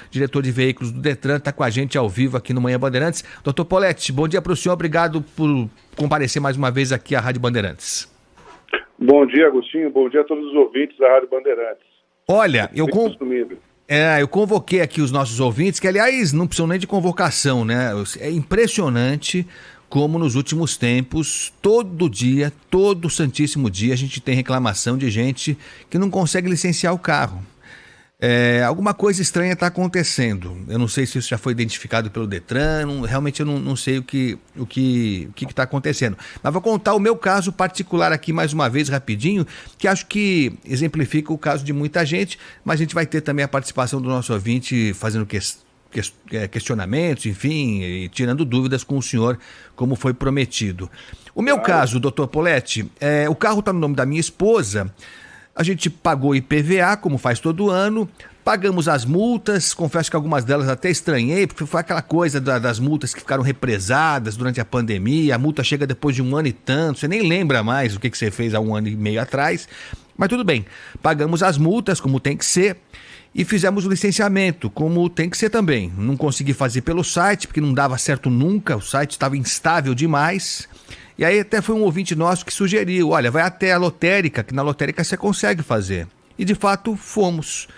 diretor de veículos do Detran, está com a gente ao vivo aqui no Manhã Bandeirantes. Doutor Poletti, bom dia para o senhor, obrigado por comparecer mais uma vez aqui à Rádio Bandeirantes. Bom dia, Agostinho, bom dia a todos os ouvintes da Rádio Bandeirantes. Olha, eu convoquei aqui os nossos ouvintes, que aliás não precisam nem de convocação, né? É impressionante como nos últimos tempos, todo dia, todo santíssimo dia, a gente tem reclamação de gente que não consegue licenciar o carro. Alguma coisa estranha está acontecendo. Eu não sei se isso já foi identificado pelo Detran, realmente eu não sei o que está acontecendo. Mas vou contar o meu caso particular aqui mais uma vez, rapidinho, que acho que exemplifica o caso de muita gente, mas a gente vai ter também a participação do nosso ouvinte fazendo questionamentos, enfim, e tirando dúvidas com o senhor, como foi prometido. O meu caso, doutor Poletti, o carro está no nome da minha esposa. A gente pagou IPVA, como faz todo ano, pagamos as multas, confesso que algumas delas até estranhei, porque foi aquela coisa das multas que ficaram represadas durante a pandemia, a multa chega depois de 1 ano e tanto, você nem lembra mais o que você fez há 1 ano e meio atrás, mas tudo bem, pagamos as multas como tem que ser e fizemos o licenciamento, como tem que ser também. Não consegui fazer pelo site, porque não dava certo nunca, o site estava instável demais. E aí até foi um ouvinte nosso que sugeriu, olha, vai até a lotérica, que na lotérica você consegue fazer. E de fato fomos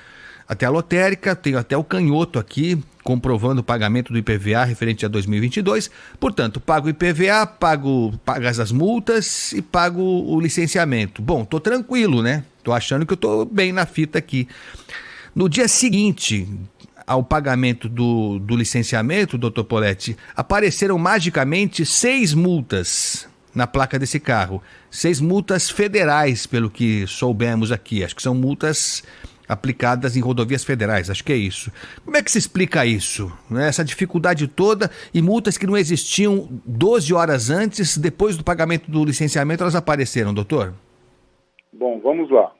até a lotérica, tenho até o canhoto aqui, comprovando o pagamento do IPVA referente a 2022. Portanto, pago o IPVA, pago as multas e pago o licenciamento. Bom, tô tranquilo, né? Tô achando que eu tô bem na fita aqui. No dia seguinte ao pagamento do licenciamento, doutor Poletti, apareceram magicamente 6 multas na placa desse carro. 6 multas federais, pelo que soubemos aqui. Acho que são multas aplicadas em rodovias federais, acho que é isso. Como é que se explica isso? Essa dificuldade toda e multas que não existiam 12 horas antes, depois do pagamento do licenciamento, elas apareceram, doutor? Bom, vamos lá.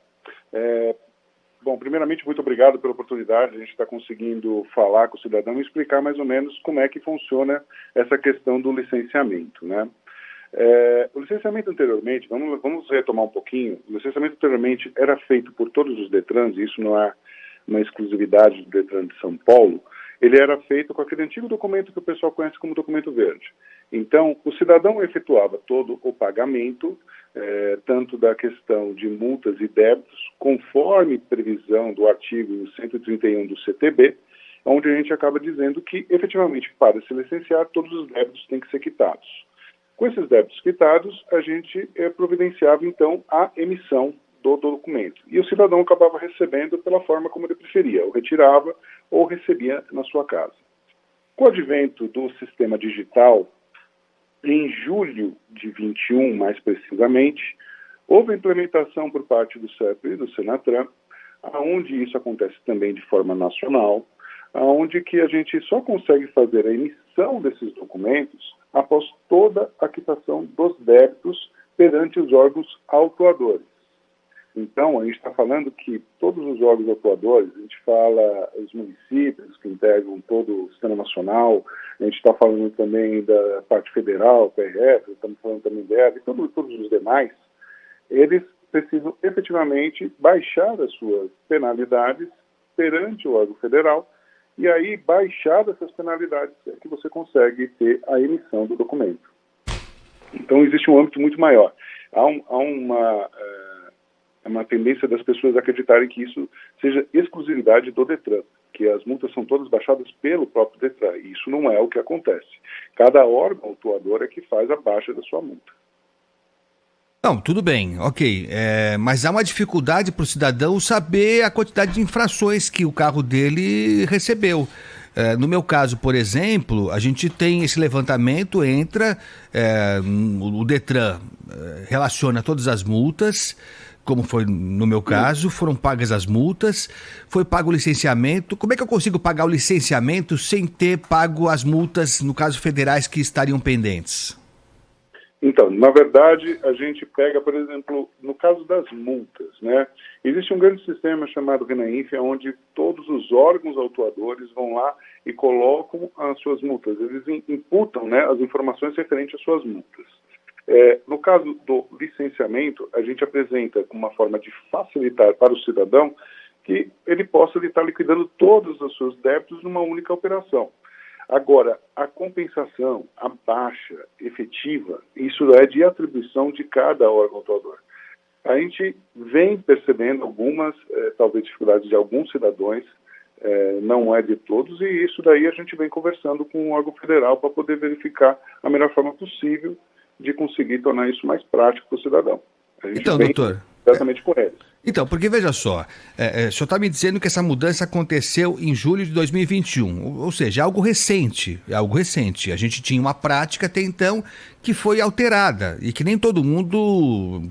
Bom, primeiramente, muito obrigado pela oportunidade. A gente está conseguindo falar com o cidadão e explicar mais ou menos como é que funciona essa questão do licenciamento, né? O licenciamento anteriormente, vamos retomar um pouquinho, o licenciamento anteriormente era feito por todos os Detrans, e isso não é uma exclusividade do Detran de São Paulo, ele era feito com aquele antigo documento que o pessoal conhece como documento verde. Então, o cidadão efetuava todo o pagamento, tanto da questão de multas e débitos, conforme previsão do artigo 131 do CTB, onde a gente acaba dizendo que, efetivamente, para se licenciar, todos os débitos têm que ser quitados. Com esses débitos quitados, a gente providenciava, então, a emissão do documento. E o cidadão acabava recebendo pela forma como ele preferia, ou retirava ou recebia na sua casa. Com o advento do sistema digital, em julho de 21, mais precisamente, houve a implementação por parte do CEP e do Senatran, onde isso acontece também de forma nacional, onde que a gente só consegue fazer a emissão desses documentos após toda a quitação dos débitos perante os órgãos autuadores. Então, a gente está falando que todos os órgãos autuadores, a gente fala os municípios que integram todo o sistema nacional, a gente está falando também da parte federal, PRF, estamos falando também dela, e todos os demais, eles precisam efetivamente baixar as suas penalidades perante o órgão federal, e aí, baixadas essas penalidades, é que você consegue ter a emissão do documento. Então, existe um âmbito muito maior. Há uma tendência das pessoas acreditarem que isso seja exclusividade do Detran, que as multas são todas baixadas pelo próprio Detran, e isso não é o que acontece. Cada órgão autuador é que faz a baixa da sua multa. Não, tudo bem, ok, mas há uma dificuldade para o cidadão saber a quantidade de infrações que o carro dele recebeu. No meu caso, por exemplo, a gente tem esse levantamento, o Detran relaciona todas as multas, como foi no meu caso, foram pagas as multas, foi pago o licenciamento. Como é que eu consigo pagar o licenciamento sem ter pago as multas, no caso federais, que estariam pendentes? Então, na verdade, a gente pega, por exemplo, no caso das multas, né? Existe um grande sistema chamado RENAINF, onde todos os órgãos autuadores vão lá e colocam as suas multas. Eles imputam, né, as informações referentes às suas multas. No caso do licenciamento, a gente apresenta uma forma de facilitar para o cidadão que ele possa estar liquidando todos os seus débitos numa única operação. Agora, a compensação, a baixa efetiva, isso é de atribuição de cada órgão autuador. A gente vem percebendo algumas, talvez, dificuldades de alguns cidadãos, não é de todos, e isso daí a gente vem conversando com o órgão federal para poder verificar a melhor forma possível de conseguir tornar isso mais prático para o cidadão. A gente então, vem doutor, exatamente com eles. Então, porque veja só, o senhor está me dizendo que essa mudança aconteceu em julho de 2021, ou seja, é algo recente, A gente tinha uma prática até então que foi alterada e que nem todo mundo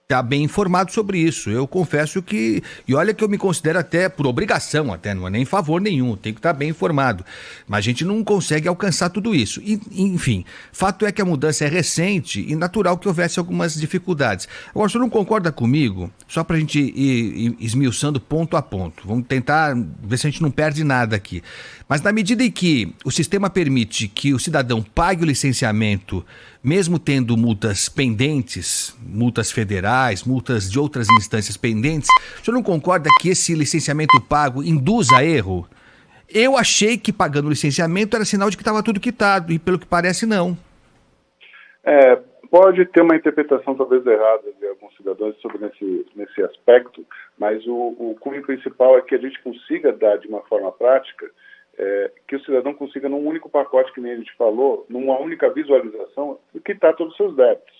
está bem informado sobre isso. Eu confesso que, e olha que eu me considero até por obrigação, até não é nem favor nenhum, tenho que estar bem informado, mas a gente não consegue alcançar tudo isso. Enfim, fato é que a mudança é recente e natural que houvesse algumas dificuldades. Agora, o senhor não concorda comigo? Só para a gente ir esmiuçando ponto a ponto. Vamos tentar ver se a gente não perde nada aqui. Mas na medida em que o sistema permite que o cidadão pague o licenciamento, mesmo tendo multas pendentes, multas federais, multas de outras instâncias pendentes, o senhor não concorda que esse licenciamento pago induz a erro? Eu achei que pagando o licenciamento era sinal de que estava tudo quitado, e pelo que parece não. Pode ter uma interpretação talvez errada de alguns cidadãos sobre nesse aspecto, mas o cunho principal é que a gente consiga dar de uma forma prática que o cidadão consiga, num único pacote, que nem a gente falou, numa única visualização, quitar todos os seus débitos.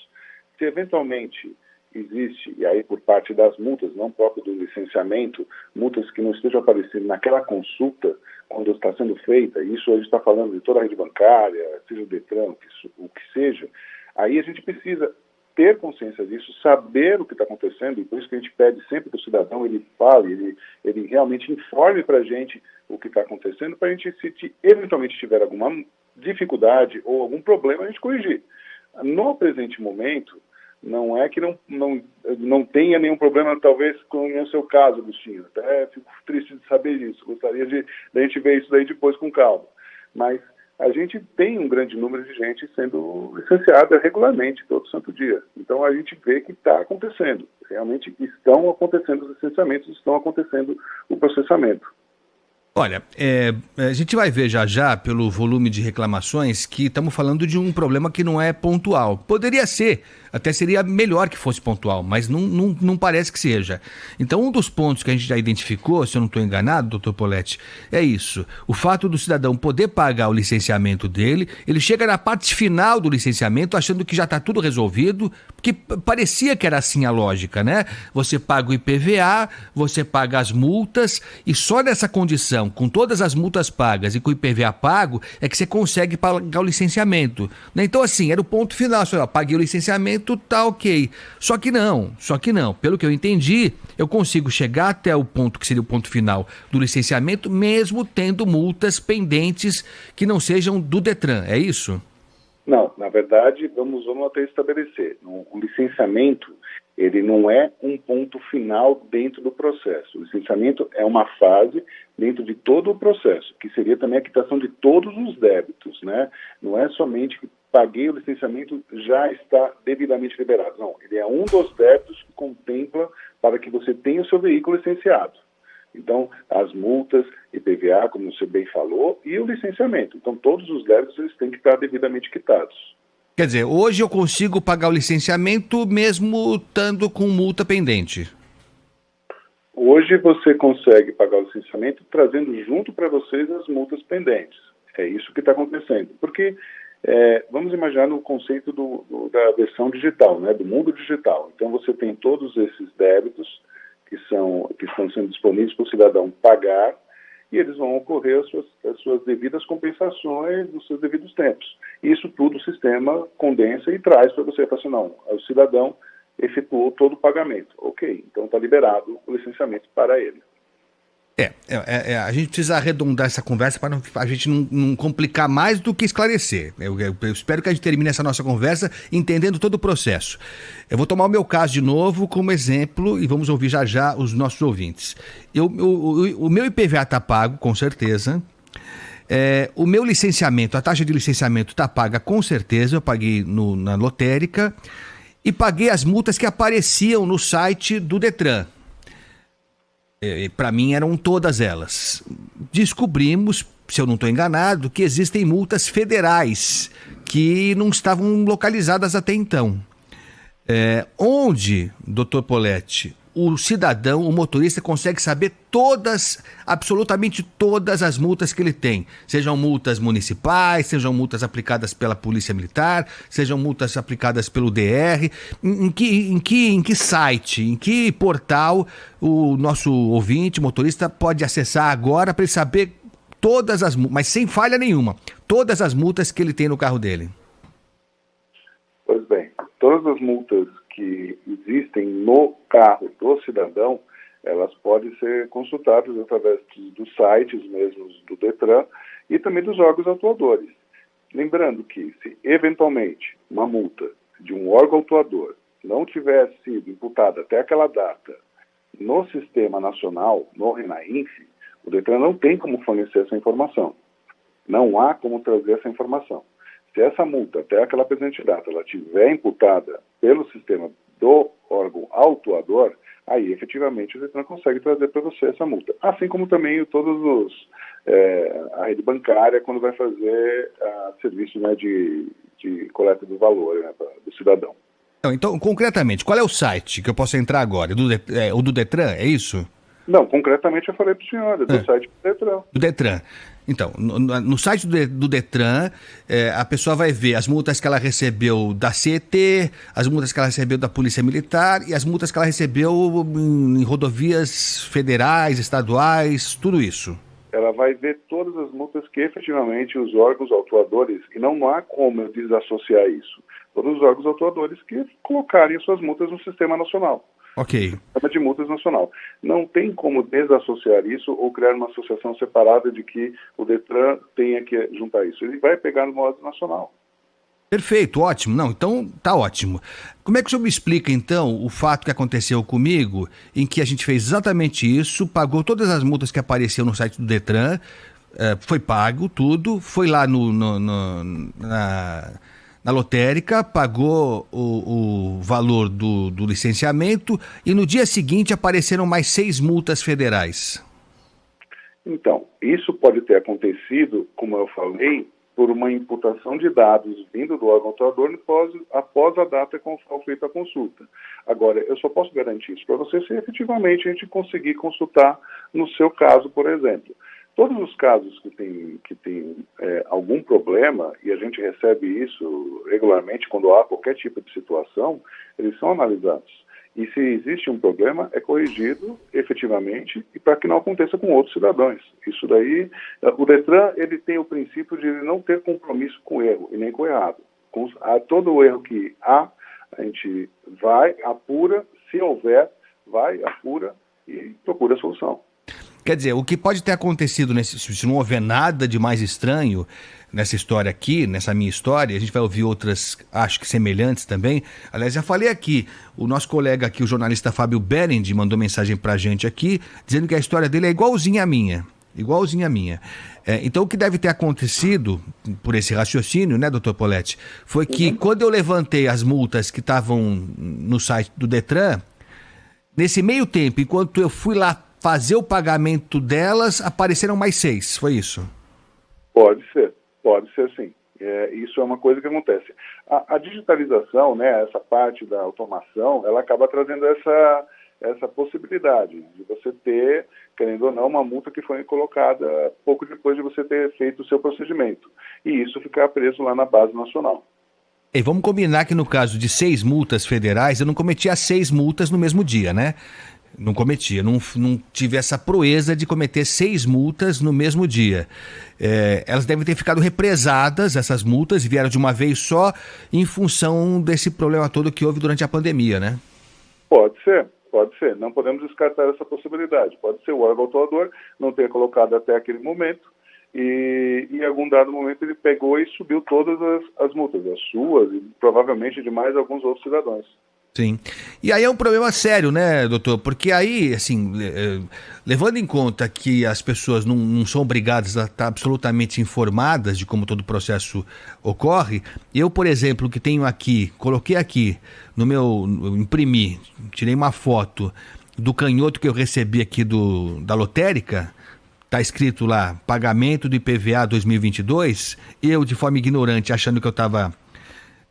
Se eventualmente existe, e aí por parte das multas, não próprio do licenciamento, multas que não estejam aparecendo naquela consulta, quando está sendo feita, isso a gente está falando de toda a rede bancária, seja o Detran, o que seja, aí a gente precisa ter consciência disso, saber o que está acontecendo, e por isso que a gente pede sempre que o cidadão ele fale, ele realmente informe para a gente o que está acontecendo, para a gente, se eventualmente tiver alguma dificuldade ou algum problema, a gente corrigir. No presente momento, não é que não tenha nenhum problema, talvez, com o seu caso, Agostinho. Até fico triste de saber disso, gostaria de a gente ver isso daí depois com calma. Mas a gente tem um grande número de gente sendo licenciada regularmente, todo santo dia. Então a gente vê que está acontecendo. Realmente estão acontecendo os licenciamentos, estão acontecendo o processamento. Olha, a gente vai ver já pelo volume de reclamações que estamos falando de um problema que não é pontual. Poderia ser, até seria melhor que fosse pontual, mas não parece que seja. Então, um dos pontos que a gente já identificou, se eu não estou enganado, doutor Poletti, é isso. O fato do cidadão poder pagar o licenciamento dele, ele chega na parte final do licenciamento achando que já está tudo resolvido, porque parecia que era assim a lógica, né? Você paga o IPVA, você paga as multas e só nessa condição, com todas as multas pagas e com o IPVA pago, é que você consegue pagar o licenciamento. Então, assim, era o ponto final. Só, paguei o licenciamento, tá ok. Só que não. Pelo que eu entendi, eu consigo chegar até o ponto que seria o ponto final do licenciamento, mesmo tendo multas pendentes que não sejam do Detran. É isso? Não, na verdade, vamos até estabelecer. O licenciamento, ele não é um ponto final dentro do processo. O licenciamento é uma fase dentro de todo o processo, que seria também a quitação de todos os débitos, né? Não é somente que paguei o licenciamento, já está devidamente liberado. Não, ele é um dos débitos que contempla para que você tenha o seu veículo licenciado. Então, as multas, IPVA, como você bem falou, e o licenciamento. Então, todos os débitos eles têm que estar devidamente quitados. Quer dizer, hoje eu consigo pagar o licenciamento mesmo estando com multa pendente? Hoje você consegue pagar o licenciamento trazendo junto para vocês as multas pendentes. É isso que está acontecendo. Porque vamos imaginar no conceito da versão digital, né, do mundo digital. Então, você tem todos esses débitos que estão sendo disponíveis para o cidadão pagar, e eles vão ocorrer as suas devidas compensações nos seus devidos tempos. Isso tudo o sistema condensa e traz para você, para assim, não, o cidadão efetuou todo o pagamento. Ok, então está liberado o licenciamento para ele. A gente precisa arredondar essa conversa para a gente não complicar mais do que esclarecer. Eu espero que a gente termine essa nossa conversa entendendo todo o processo. Eu vou tomar o meu caso de novo como exemplo e vamos ouvir já os nossos ouvintes. O meu IPVA está pago, com certeza. O meu licenciamento, a taxa de licenciamento está paga com certeza. Eu paguei na lotérica e paguei as multas que apareciam no site do Detran. Para mim eram todas elas. Descobrimos, se eu não estou enganado, que existem multas federais que não estavam localizadas até então. Onde, doutor Poletti, o cidadão, o motorista, consegue saber absolutamente todas as multas que ele tem. Sejam multas municipais, sejam multas aplicadas pela Polícia Militar, sejam multas aplicadas pelo DR. Em que site, em que portal o nosso ouvinte, motorista, pode acessar agora para ele saber todas as multas, mas sem falha nenhuma, todas as multas que ele tem no carro dele? Pois bem, todas as multas que existem no carro do cidadão, elas podem ser consultadas através dos sites mesmos do Detran e também dos órgãos atuadores. Lembrando que, se eventualmente uma multa de um órgão atuador não tiver sido imputada até aquela data no Sistema Nacional, no RENAINF, o Detran não tem como fornecer essa informação. Não há como trazer essa informação. Se essa multa, até aquela presente data, ela estiver imputada pelo sistema do órgão autuador, aí efetivamente o Detran consegue trazer para você essa multa. Assim como também a rede bancária, quando vai fazer serviço, né, de coleta do valor, né, do cidadão. Então, concretamente, qual é o site que eu posso entrar agora? O do Detran, é isso? Não, concretamente eu falei para o senhor, do site do Detran. Do Detran. Então, no site do Detran, a pessoa vai ver as multas que ela recebeu da CET, as multas que ela recebeu da Polícia Militar e as multas que ela recebeu em rodovias federais, estaduais, tudo isso. Ela vai ver todas as multas que efetivamente os órgãos autuadores, e não há como eu desassociar isso, todos os órgãos autuadores que colocarem as suas multas no Sistema Nacional. Ok. Sistema de multas nacional. Não tem como desassociar isso ou criar uma associação separada de que o Detran tenha que juntar isso. Ele vai pegar no modo nacional. Perfeito, ótimo. Não, então tá ótimo. Como é que o senhor me explica, então, o fato que aconteceu comigo, em que a gente fez exatamente isso, pagou todas as multas que apareceram no site do Detran, foi pago tudo, foi lá na lotérica, pagou o valor do licenciamento e no dia seguinte apareceram mais 6 multas federais. Então, isso pode ter acontecido, como eu falei, por uma imputação de dados vindo do órgão autuador após a data com qual feita a consulta. Agora, eu só posso garantir isso para você se efetivamente a gente conseguir consultar no seu caso, por exemplo. Todos os casos que tem algum problema, e a gente recebe isso regularmente quando há qualquer tipo de situação, eles são analisados. E se existe um problema, é corrigido efetivamente e para que não aconteça com outros cidadãos. Isso daí, o Detran, ele tem o princípio de não ter compromisso com o erro e nem com o errado. Todo o erro que há, a gente vai, apura, se houver, vai, apura e procura a solução. Quer dizer, o que pode ter acontecido, se não houver nada de mais estranho nessa história aqui, nessa minha história, a gente vai ouvir outras, acho que semelhantes também. Aliás, já falei aqui, o nosso colega aqui, o jornalista Fábio Berend, mandou mensagem pra gente aqui, dizendo que a história dele é igualzinha à minha. Igualzinha a minha. Então, o que deve ter acontecido, por esse raciocínio, né, doutor Poletti, foi que quando eu levantei as multas que estavam no site do Detran, nesse meio tempo, enquanto eu fui lá fazer o pagamento delas, apareceram mais 6, foi isso? Pode ser sim. Isso é uma coisa que acontece. A digitalização, né, essa parte da automação, ela acaba trazendo essa possibilidade de você ter, querendo ou não, uma multa que foi colocada pouco depois de você ter feito o seu procedimento. E isso ficar preso lá na base nacional. E vamos combinar que no caso de 6 multas federais, eu não cometi as 6 multas no mesmo dia, né? Não cometia, não tive essa proeza de cometer 6 multas no mesmo dia. Elas devem ter ficado represadas, essas multas, e vieram de uma vez só em função desse problema todo que houve durante a pandemia, né? Pode ser. Não podemos descartar essa possibilidade. Pode ser o órgão autuador não ter colocado até aquele momento e em algum dado momento ele pegou e subiu todas as multas, as suas e provavelmente de mais alguns outros cidadãos. Sim. E aí é um problema sério, né, doutor? Porque aí, assim, levando em conta que as pessoas não são obrigadas a estar absolutamente informadas de como todo o processo ocorre, eu, por exemplo, que tenho aqui, coloquei aqui no meu, imprimi, tirei uma foto do canhoto que eu recebi aqui da lotérica, tá escrito lá, pagamento do IPVA 2022, eu, de forma ignorante, achando que eu estava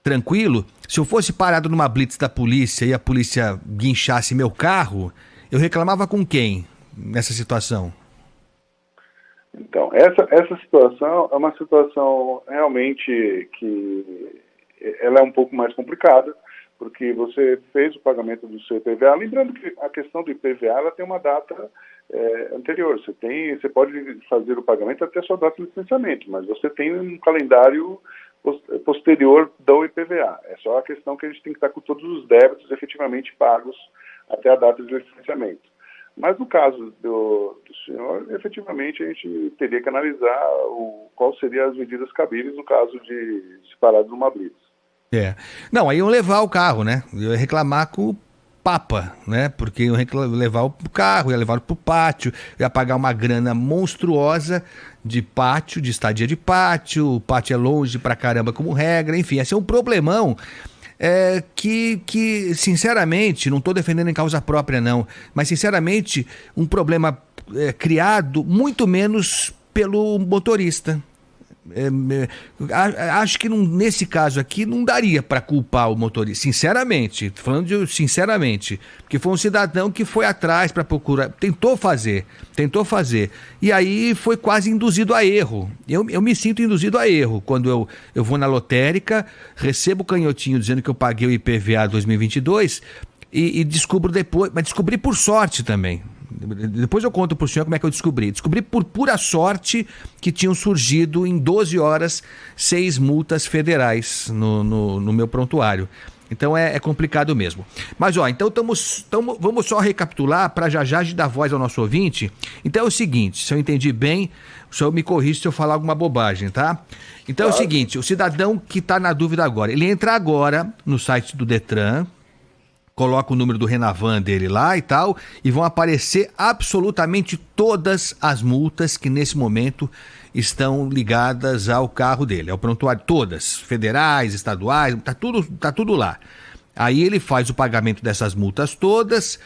tranquilo, se eu fosse parado numa blitz da polícia e a polícia guinchasse meu carro, eu reclamava com quem nessa situação? Então, essa situação é uma situação realmente que ela é um pouco mais complicada, porque você fez o pagamento do seu IPVA, lembrando que a questão do IPVA ela tem uma data anterior, você pode fazer o pagamento até a sua data de licenciamento, mas você tem um calendário posterior do IPVA, é só a questão que a gente tem que estar com todos os débitos efetivamente pagos até a data de licenciamento. Mas no caso do senhor, efetivamente a gente teria que analisar qual seriam as medidas cabíveis no caso de se parar numa blitz. Não, aí iam levar o carro, né? Eu ia reclamar com o Papa, né? Porque iam levar o carro, ia levar pro pátio, ia pagar uma grana monstruosa de pátio, de estadia de pátio, o pátio é longe pra caramba como regra, enfim, ia ser um problemão. Que sinceramente, não estou defendendo em causa própria não, mas sinceramente um problema criado muito menos pelo motorista. Acho que nesse caso aqui não daria para culpar o motorista, sinceramente, sinceramente, porque foi um cidadão que foi atrás para procurar, tentou fazer, e aí foi quase induzido a erro. Eu me sinto induzido a erro quando eu vou na lotérica, recebo o canhotinho dizendo que eu paguei o IPVA 2022 e descubro depois, mas descobri por sorte também. Depois eu conto pro senhor como é que eu descobri. Descobri por pura sorte que tinham surgido em 12 horas 6 multas federais no meu prontuário. Então é complicado mesmo. Mas então vamos só recapitular para já dar voz ao nosso ouvinte. Então é o seguinte, se eu entendi bem, o senhor me corrige se eu falar alguma bobagem, tá? Então é o seguinte, o cidadão que está na dúvida agora, ele entra agora no site do Detran, coloca o número do Renavan dele lá e tal, e vão aparecer absolutamente todas as multas que nesse momento estão ligadas ao carro dele, ao prontuário, todas, federais, estaduais, tá tudo lá. Aí ele faz o pagamento dessas multas todas,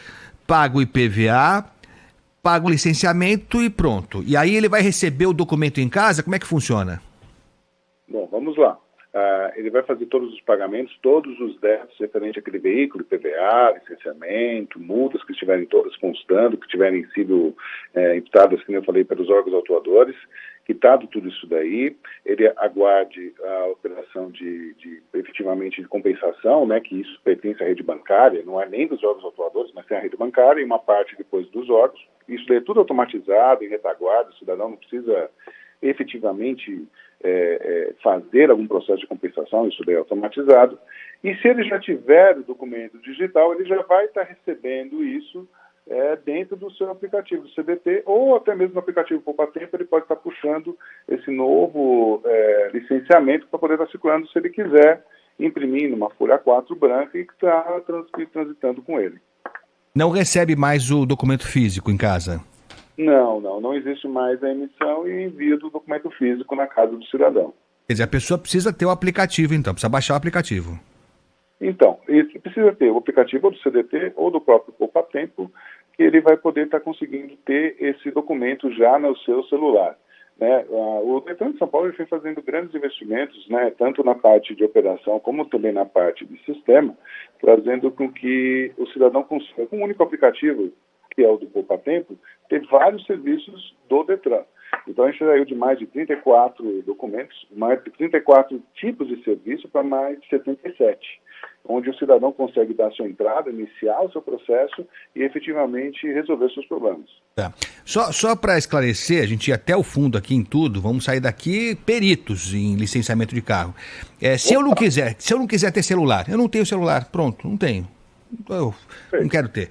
paga o IPVA, paga o licenciamento e pronto. E aí ele vai receber o documento em casa, como é que funciona? Bom, vamos lá. Ele vai fazer todos os pagamentos, todos os débitos referentes àquele veículo, IPVA, licenciamento, multas que estiverem todas constando, que tiverem sido imputadas, como eu falei, pelos órgãos autuadores. Quitado tudo isso daí, ele aguarde a operação efetivamente de compensação, né, que isso pertence à rede bancária, não é nem dos órgãos autuadores, mas tem a rede bancária e uma parte depois dos órgãos. Isso daí é tudo automatizado, em retaguarda, o cidadão não precisa efetivamente fazer algum processo de compensação, isso daí é automatizado. E se ele já tiver o documento digital, ele já vai estar recebendo isso dentro do seu aplicativo do CDT, ou até mesmo no aplicativo Poupa Tempo, ele pode estar puxando esse novo licenciamento para poder estar circulando se ele quiser imprimir numa folha A4 branca e estar transitando com ele. Não recebe mais o documento físico em casa? Não existe mais a emissão e envio do documento físico na casa do cidadão. Quer dizer, a pessoa precisa ter o aplicativo então, precisa baixar o aplicativo. Então, ele precisa ter o aplicativo ou do CDT ou do próprio Poupa Tempo, que ele vai poder estar conseguindo ter esse documento já no seu celular. Né? O Detran de São Paulo vem fazendo grandes investimentos, né, tanto na parte de operação como também na parte de sistema, trazendo com que o cidadão consiga, com um único aplicativo, que é o do Poupa Tempo, ter vários serviços do Detran. Então a gente saiu de mais de 34 documentos, mais de 34 tipos de serviço para mais de 77, onde o cidadão consegue dar sua entrada, iniciar o seu processo e efetivamente resolver seus problemas. Tá. Só para esclarecer, a gente ia até o fundo aqui em tudo, vamos sair daqui peritos em licenciamento de carro. Se eu não quiser ter celular, eu não tenho celular, pronto, não tenho. Eu não quero ter.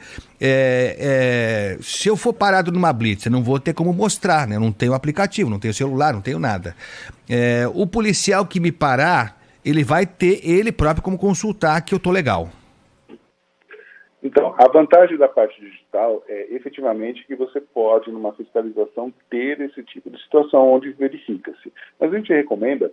Se eu for parado numa blitz, eu não vou ter como mostrar, né? Eu não tenho aplicativo, não tenho celular, não tenho nada. O policial que me parar, ele vai ter ele próprio como consultar que eu tô legal. Então, a vantagem da parte digital é efetivamente que você pode, numa fiscalização, ter esse tipo de situação onde verifica-se. Mas a gente recomenda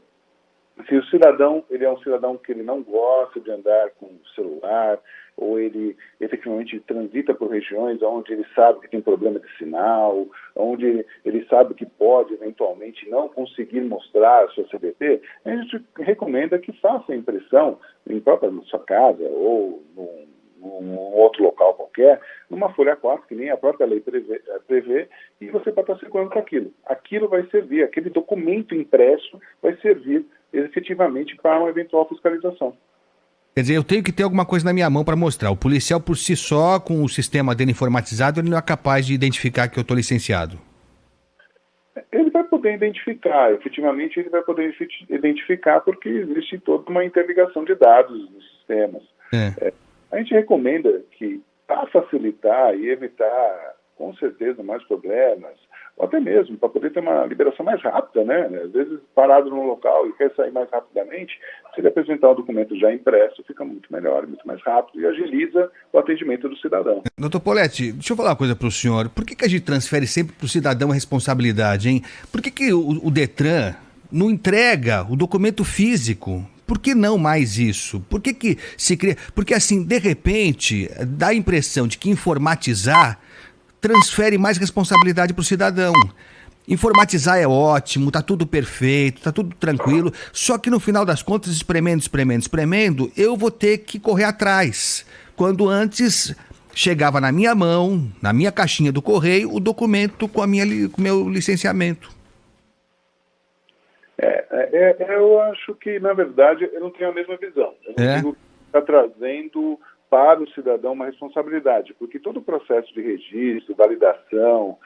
Se o cidadão ele é um cidadão que ele não gosta de andar com o celular, ou ele efetivamente transita por regiões onde ele sabe que tem problema de sinal, onde ele sabe que pode eventualmente não conseguir mostrar a sua CBT, a gente recomenda que faça a impressão na sua casa ou num outro local qualquer, numa folha 4, que nem a própria lei prevê, e você pode estar circulando com aquilo. Aquilo vai servir, aquele documento impresso vai servir efetivamente para uma eventual fiscalização. Quer dizer, eu tenho que ter alguma coisa na minha mão para mostrar. O policial por si só, com o sistema dele informatizado, ele não é capaz de identificar que eu estou licenciado. Ele vai poder identificar, efetivamente ele vai poder identificar porque existe toda uma interligação de dados nos sistemas. A gente recomenda que, para facilitar e evitar, com certeza, mais problemas, ou até mesmo para poder ter uma liberação mais rápida, né? Às vezes, parado num local e quer sair mais rapidamente, se ele apresentar o documento já impresso, fica muito melhor, muito mais rápido e agiliza o atendimento do cidadão. Doutor Poletti, deixa eu falar uma coisa para o senhor. Por que a gente transfere sempre para o cidadão a responsabilidade, hein? Por que o Detran não entrega o documento físico? Por que não mais isso? Por que se cria... Porque assim, de repente, dá a impressão de que informatizar transfere mais responsabilidade para o cidadão. Informatizar é ótimo, tá tudo perfeito, tá tudo tranquilo, só que no final das contas, espremendo, eu vou ter que correr atrás. Quando antes chegava na minha mão, na minha caixinha do correio, o documento com o meu licenciamento. Eu acho que, na verdade, eu não tenho a mesma visão. Eu não digo que está trazendo para o cidadão uma responsabilidade, porque todo o processo de registro, validação,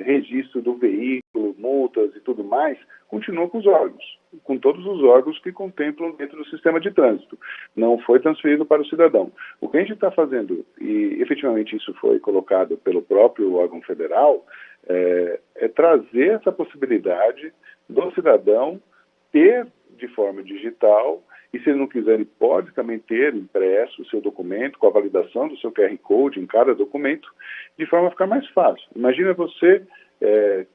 registro do veículo, multas e tudo mais, continua com os órgãos, com todos os órgãos que contemplam dentro do sistema de trânsito. Não foi transferido para o cidadão. O que a gente está fazendo, e efetivamente isso foi colocado pelo próprio órgão federal, é trazer essa possibilidade do cidadão ter de forma digital, e se ele não quiser, ele pode também ter impresso o seu documento com a validação do seu QR Code em cada documento, de forma a ficar mais fácil. Imagina você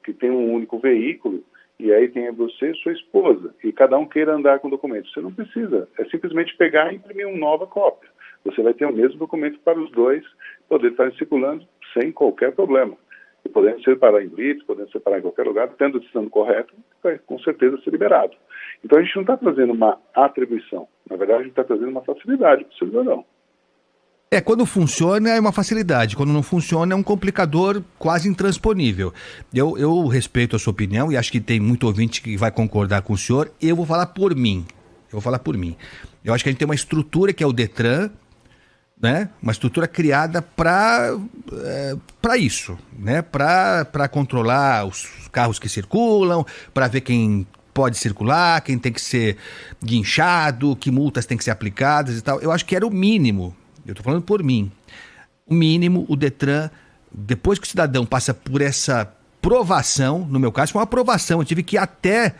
que tem um único veículo, e aí tem você e sua esposa, e cada um queira andar com o documento. Você não precisa, é simplesmente pegar e imprimir uma nova cópia. Você vai ter o mesmo documento para os dois, poder estar circulando sem qualquer problema. E podendo separar em blitz, podendo separar em qualquer lugar, tendo o destino correto, vai com certeza ser liberado. Então a gente não está trazendo uma atribuição, na verdade a gente está trazendo uma facilidade para o cidadão. Quando funciona é uma facilidade, quando não funciona é um complicador quase intransponível. Eu respeito a sua opinião e acho que tem muito ouvinte que vai concordar com o senhor. Eu vou falar por mim. Eu acho que a gente tem uma estrutura que é o Detran, né? Uma estrutura criada para isso, né? Para controlar os carros que circulam, para ver quem pode circular, quem tem que ser guinchado, que multas têm que ser aplicadas e tal. Eu acho que era o mínimo. Eu estou falando por mim. O mínimo, o Detran, depois que o cidadão passa por essa provação, no meu caso foi uma aprovação, eu tive que ir até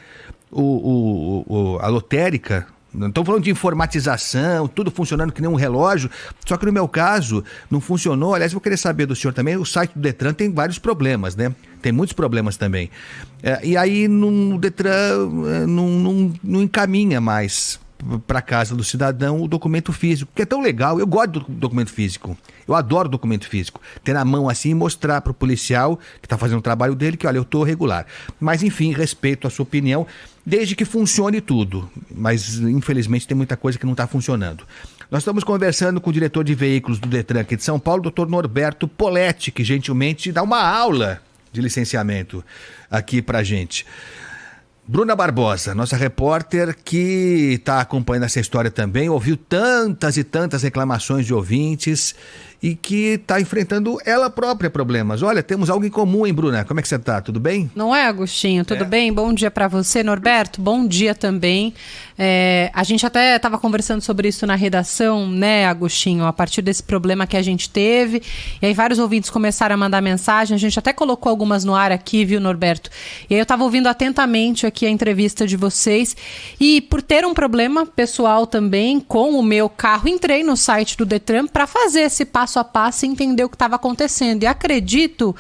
a lotérica. Não estou falando de informatização, tudo funcionando que nem um relógio, só que no meu caso não funcionou. Aliás, vou querer saber do senhor também, o site do Detran tem vários problemas, né? Tem muitos problemas também. E aí o Detran não encaminha mais para casa do cidadão o documento físico, que é tão legal. Eu gosto do documento físico, eu adoro documento físico, ter na mão assim e mostrar para o policial que está fazendo o trabalho dele que, olha, eu estou regular. Mas enfim, respeito a sua opinião, desde que funcione tudo, mas infelizmente tem muita coisa que não está funcionando. Nós estamos conversando com o diretor de veículos do Detran aqui de São Paulo, doutor Norberto Poletti, que gentilmente dá uma aula de licenciamento aqui pra gente. Bruna Barbosa, nossa repórter que está acompanhando essa história também, ouviu tantas e tantas reclamações de ouvintes e que está enfrentando ela própria problemas. Olha, temos algo em comum, hein, Bruna? Como é que você está? Tudo bem? Não é, Agostinho? Tudo bem? Bom dia para você, Norberto. Bom dia também. A gente até estava conversando sobre isso na redação, né, Agostinho? A partir desse problema que a gente teve. E aí vários ouvintes começaram a mandar mensagem. A gente até colocou algumas no ar aqui, viu, Norberto? E aí eu estava ouvindo atentamente aqui a entrevista de vocês. E por ter um problema pessoal também com o meu carro, entrei no site do Detran para fazer esse passo a passo e entender o que estava acontecendo. E acredito,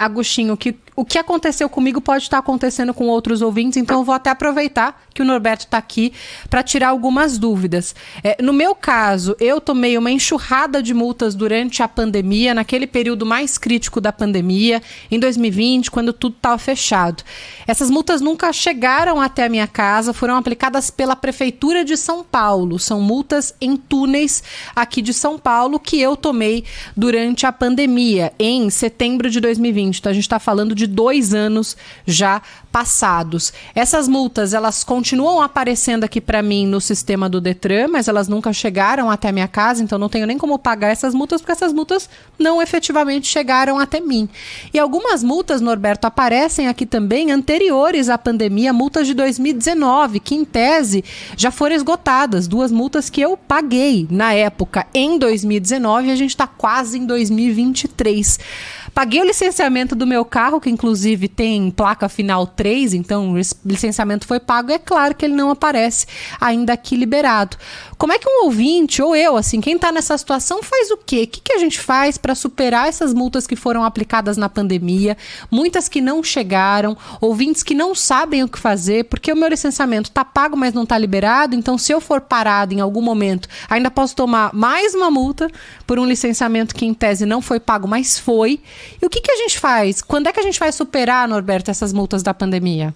Agostinho, que o que aconteceu comigo pode estar acontecendo com outros ouvintes, então eu vou até aproveitar que o Norberto está aqui para tirar algumas dúvidas. No meu caso, eu tomei uma enxurrada de multas durante a pandemia, naquele período mais crítico da pandemia, em 2020, quando tudo estava fechado. Essas multas nunca chegaram até a minha casa, foram aplicadas pela Prefeitura de São Paulo. São multas em túneis aqui de São Paulo que eu tomei durante a pandemia, em setembro de 2020. Então a gente está falando de 2 anos já passados. Essas multas, elas continuam aparecendo aqui para mim no sistema do Detran, mas elas nunca chegaram até a minha casa, então não tenho nem como pagar essas multas, porque essas multas não efetivamente chegaram até mim. E algumas multas, Norberto, aparecem aqui também anteriores à pandemia, multas de 2019, que em tese já foram esgotadas, 2 multas que eu paguei na época, em 2019, e a gente está quase em 2023. Paguei o licenciamento do meu carro, que inclusive tem placa final 3, então o licenciamento foi pago, e é claro que ele não aparece ainda aqui liberado. Como é que um ouvinte, ou eu, assim, quem está nessa situação, faz o quê? O que a gente faz para superar essas multas que foram aplicadas na pandemia, muitas que não chegaram, ouvintes que não sabem o que fazer, porque o meu licenciamento está pago, mas não está liberado, então se eu for parado em algum momento, ainda posso tomar mais uma multa por um licenciamento que em tese não foi pago, mas foi. E o que a gente faz? Quando é que a gente vai superar, Norberto, essas multas da pandemia?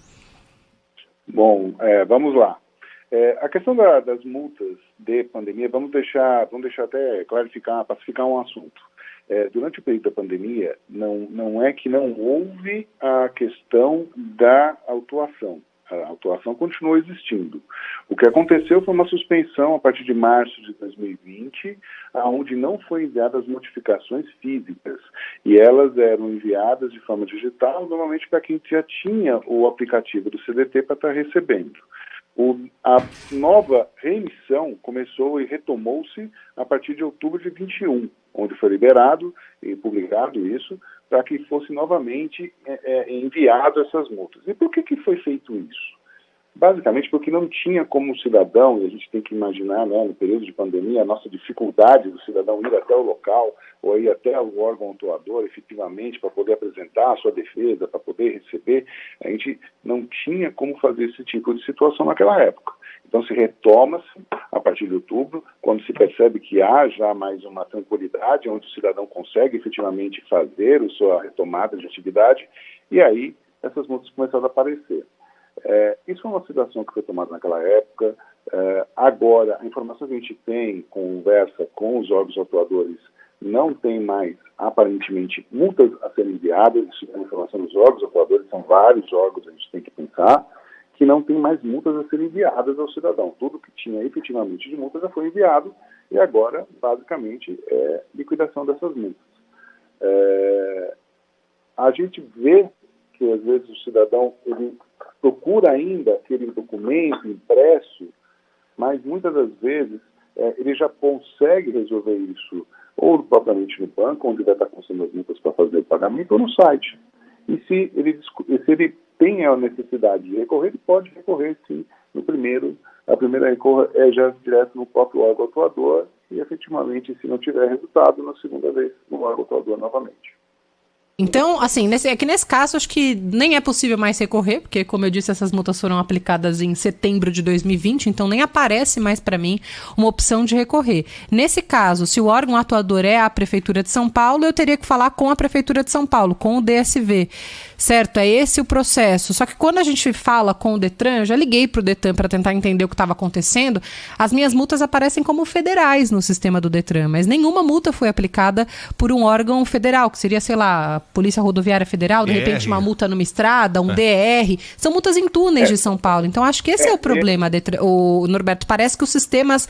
Bom, vamos lá. A questão das multas de pandemia, vamos deixar até clarificar, pacificar um assunto. Durante o período da pandemia, não é que não houve a questão da autuação. A autuação continuou existindo. O que aconteceu foi uma suspensão a partir de março de 2020, onde não foram enviadas notificações físicas, e elas eram enviadas de forma digital, normalmente para quem já tinha o aplicativo do CDT para estar recebendo. A nova reemissão começou e retomou-se a partir de outubro de 21, onde foi liberado e publicado isso, para que fosse novamente enviado essas multas. E por que foi feito isso? Basicamente porque não tinha como cidadão, e a gente tem que imaginar, né, no período de pandemia, a nossa dificuldade do cidadão ir até o local, ou ir até o órgão autuador, efetivamente, para poder apresentar a sua defesa, para poder receber. A gente não tinha como fazer esse tipo de situação naquela época. Então se retoma-se a partir de outubro, quando se percebe que há já mais uma tranquilidade, onde o cidadão consegue efetivamente fazer a sua retomada de atividade, e aí essas multas começaram a aparecer. Isso foi uma situação que foi tomada naquela época. Agora, a informação que a gente tem, conversa com os órgãos autuadores, não tem mais, aparentemente, multas a serem enviadas. Isso é informação dos órgãos autuadores, são vários órgãos, a gente tem que pensar, que não tem mais multas a serem enviadas ao cidadão. Tudo que tinha efetivamente de multa já foi enviado, e agora, basicamente, é liquidação dessas multas. A gente vê que, às vezes, o cidadão ele procura ainda aquele documento impresso, mas muitas das vezes ele já consegue resolver isso ou propriamente no banco, onde vai estar constando as multas para fazer o pagamento, ou no site. E se ele tem a necessidade de recorrer, ele pode recorrer, sim, a primeira recorra é já direto no próprio órgão autuador, e efetivamente, se não tiver resultado, na segunda vez no órgão autuador novamente. Então, assim, nesse caso, acho que nem é possível mais recorrer, porque, como eu disse, essas multas foram aplicadas em setembro de 2020, então nem aparece mais para mim uma opção de recorrer. Nesse caso, se o órgão atuador é a Prefeitura de São Paulo, eu teria que falar com a Prefeitura de São Paulo, com o DSV, certo? É esse o processo. Só que quando a gente fala com o Detran, eu já liguei para o Detran para tentar entender o que estava acontecendo, as minhas multas aparecem como federais no sistema do Detran, mas nenhuma multa foi aplicada por um órgão federal, que seria, sei lá, Polícia Rodoviária Federal, de repente uma multa numa estrada, um DR, são multas em túneis de São Paulo. Então acho que esse é o problema, o Norberto, parece que os sistemas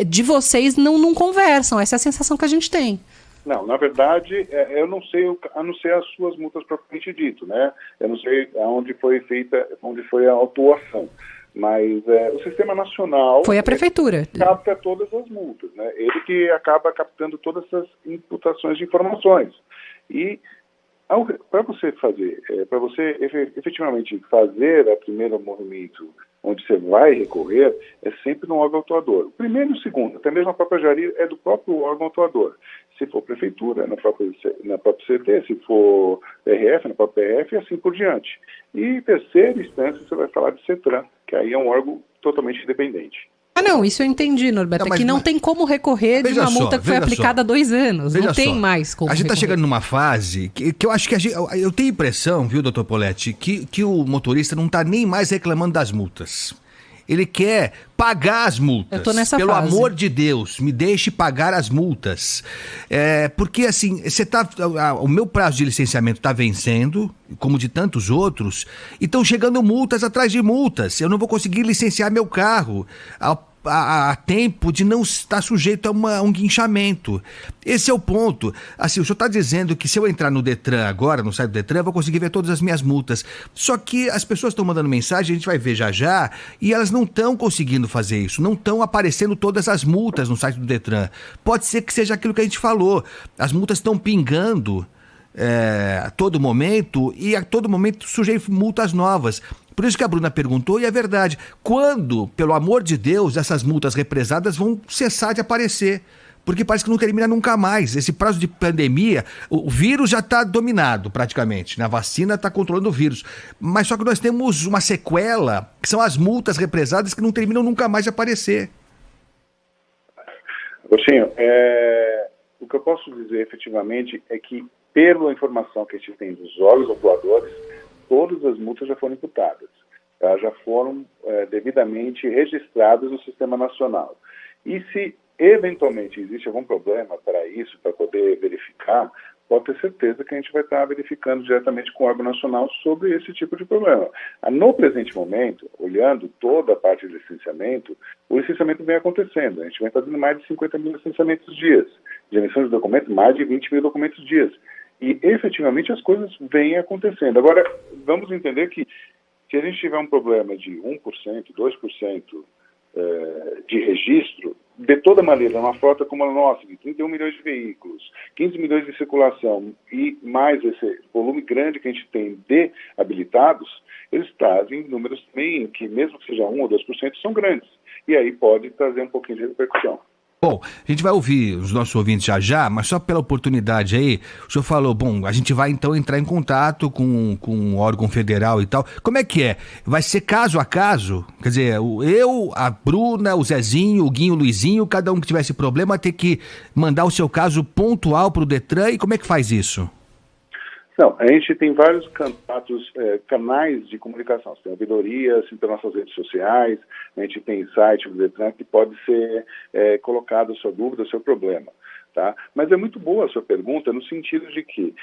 de vocês não conversam, essa é a sensação que a gente tem. Não, na verdade, eu não sei, a não ser as suas multas propriamente dito, né? Eu não sei onde foi feita, onde foi a autuação. Mas o Sistema Nacional... Foi a Prefeitura. Capta todas as multas, né? Ele que acaba captando todas essas imputações de informações. E para você efetivamente fazer o primeiro movimento, onde você vai recorrer é sempre no órgão autuador. O primeiro e o segundo, até mesmo a própria Jari é do próprio órgão autuador. Se for prefeitura, na própria CT, se for PRF, na própria PRF e assim por diante. E em terceira instância você vai falar de CETRAN, que aí é um órgão totalmente independente. Não, isso eu entendi, Norberto. Não, mas, é que não tem como recorrer de uma multa que foi aplicada há 2 anos. Não tem mais como. A gente está recorrer. chegando numa fase que eu acho que eu tenho a impressão, viu, doutor Poletti, que o motorista não está nem mais reclamando das multas. Ele quer pagar as multas. Eu tô nessa Pelo fase. amor de Deus, me deixe pagar as multas. Porque assim, o meu prazo de licenciamento está vencendo, como de tantos outros, e estão chegando multas atrás de multas. Eu não vou conseguir licenciar meu carro a tempo de não estar sujeito a um guinchamento. Esse é o ponto. Assim, o senhor está dizendo que se eu entrar no Detran agora, no site do Detran, eu vou conseguir ver todas as minhas multas. Só que as pessoas estão mandando mensagem, a gente vai ver já, e elas não estão conseguindo fazer isso. Não estão aparecendo todas as multas no site do Detran. Pode ser que seja aquilo que a gente falou. As multas estão pingando a todo momento, e a todo momento surgem multas novas. Por isso que a Bruna perguntou, e é verdade. Quando, pelo amor de Deus, essas multas represadas vão cessar de aparecer? Porque parece que não termina nunca mais. Esse prazo de pandemia, o vírus já está dominado praticamente, né? A vacina está controlando o vírus. Mas só que nós temos uma sequela, que são as multas represadas que não terminam nunca mais de aparecer. Agostinho, o que eu posso dizer efetivamente é que, pela informação que a gente tem dos órgãos autuadores, todas as multas já foram imputadas, tá? Já foram devidamente registradas no Sistema Nacional. E se eventualmente existe algum problema para isso, para poder verificar, pode ter certeza que a gente vai estar verificando diretamente com o órgão nacional sobre esse tipo de problema. No presente momento, olhando toda a parte de licenciamento, o licenciamento vem acontecendo. A gente vem fazendo mais de 50 mil licenciamentos dias, de emissão de documentos, mais de 20 mil documentos dias. E, efetivamente, as coisas vêm acontecendo. Agora, vamos entender que se a gente tiver um problema de 1%, 2% de registro, de toda maneira, uma frota como a nossa, de 31 milhões de veículos, 15 milhões de circulação e mais esse volume grande que a gente tem de habilitados, eles trazem números também que, mesmo que seja 1 ou 2%, são grandes. E aí pode trazer um pouquinho de repercussão. Bom, a gente vai ouvir os nossos ouvintes já, mas só pela oportunidade aí, o senhor falou, bom, a gente vai então entrar em contato com o órgão federal e tal. Como é que é? Vai ser caso a caso? Quer dizer, eu, a Bruna, o Zezinho, o Guinho, o Luizinho, cada um que tivesse problema ter que mandar o seu caso pontual para o Detran, e como é que faz isso? Não, a gente tem vários canais de comunicação. Você tem ouvidorias, tem nossas redes sociais, a gente tem site do Detran que pode ser colocado a sua dúvida, o seu problema. Tá? Mas é muito boa a sua pergunta no sentido de que,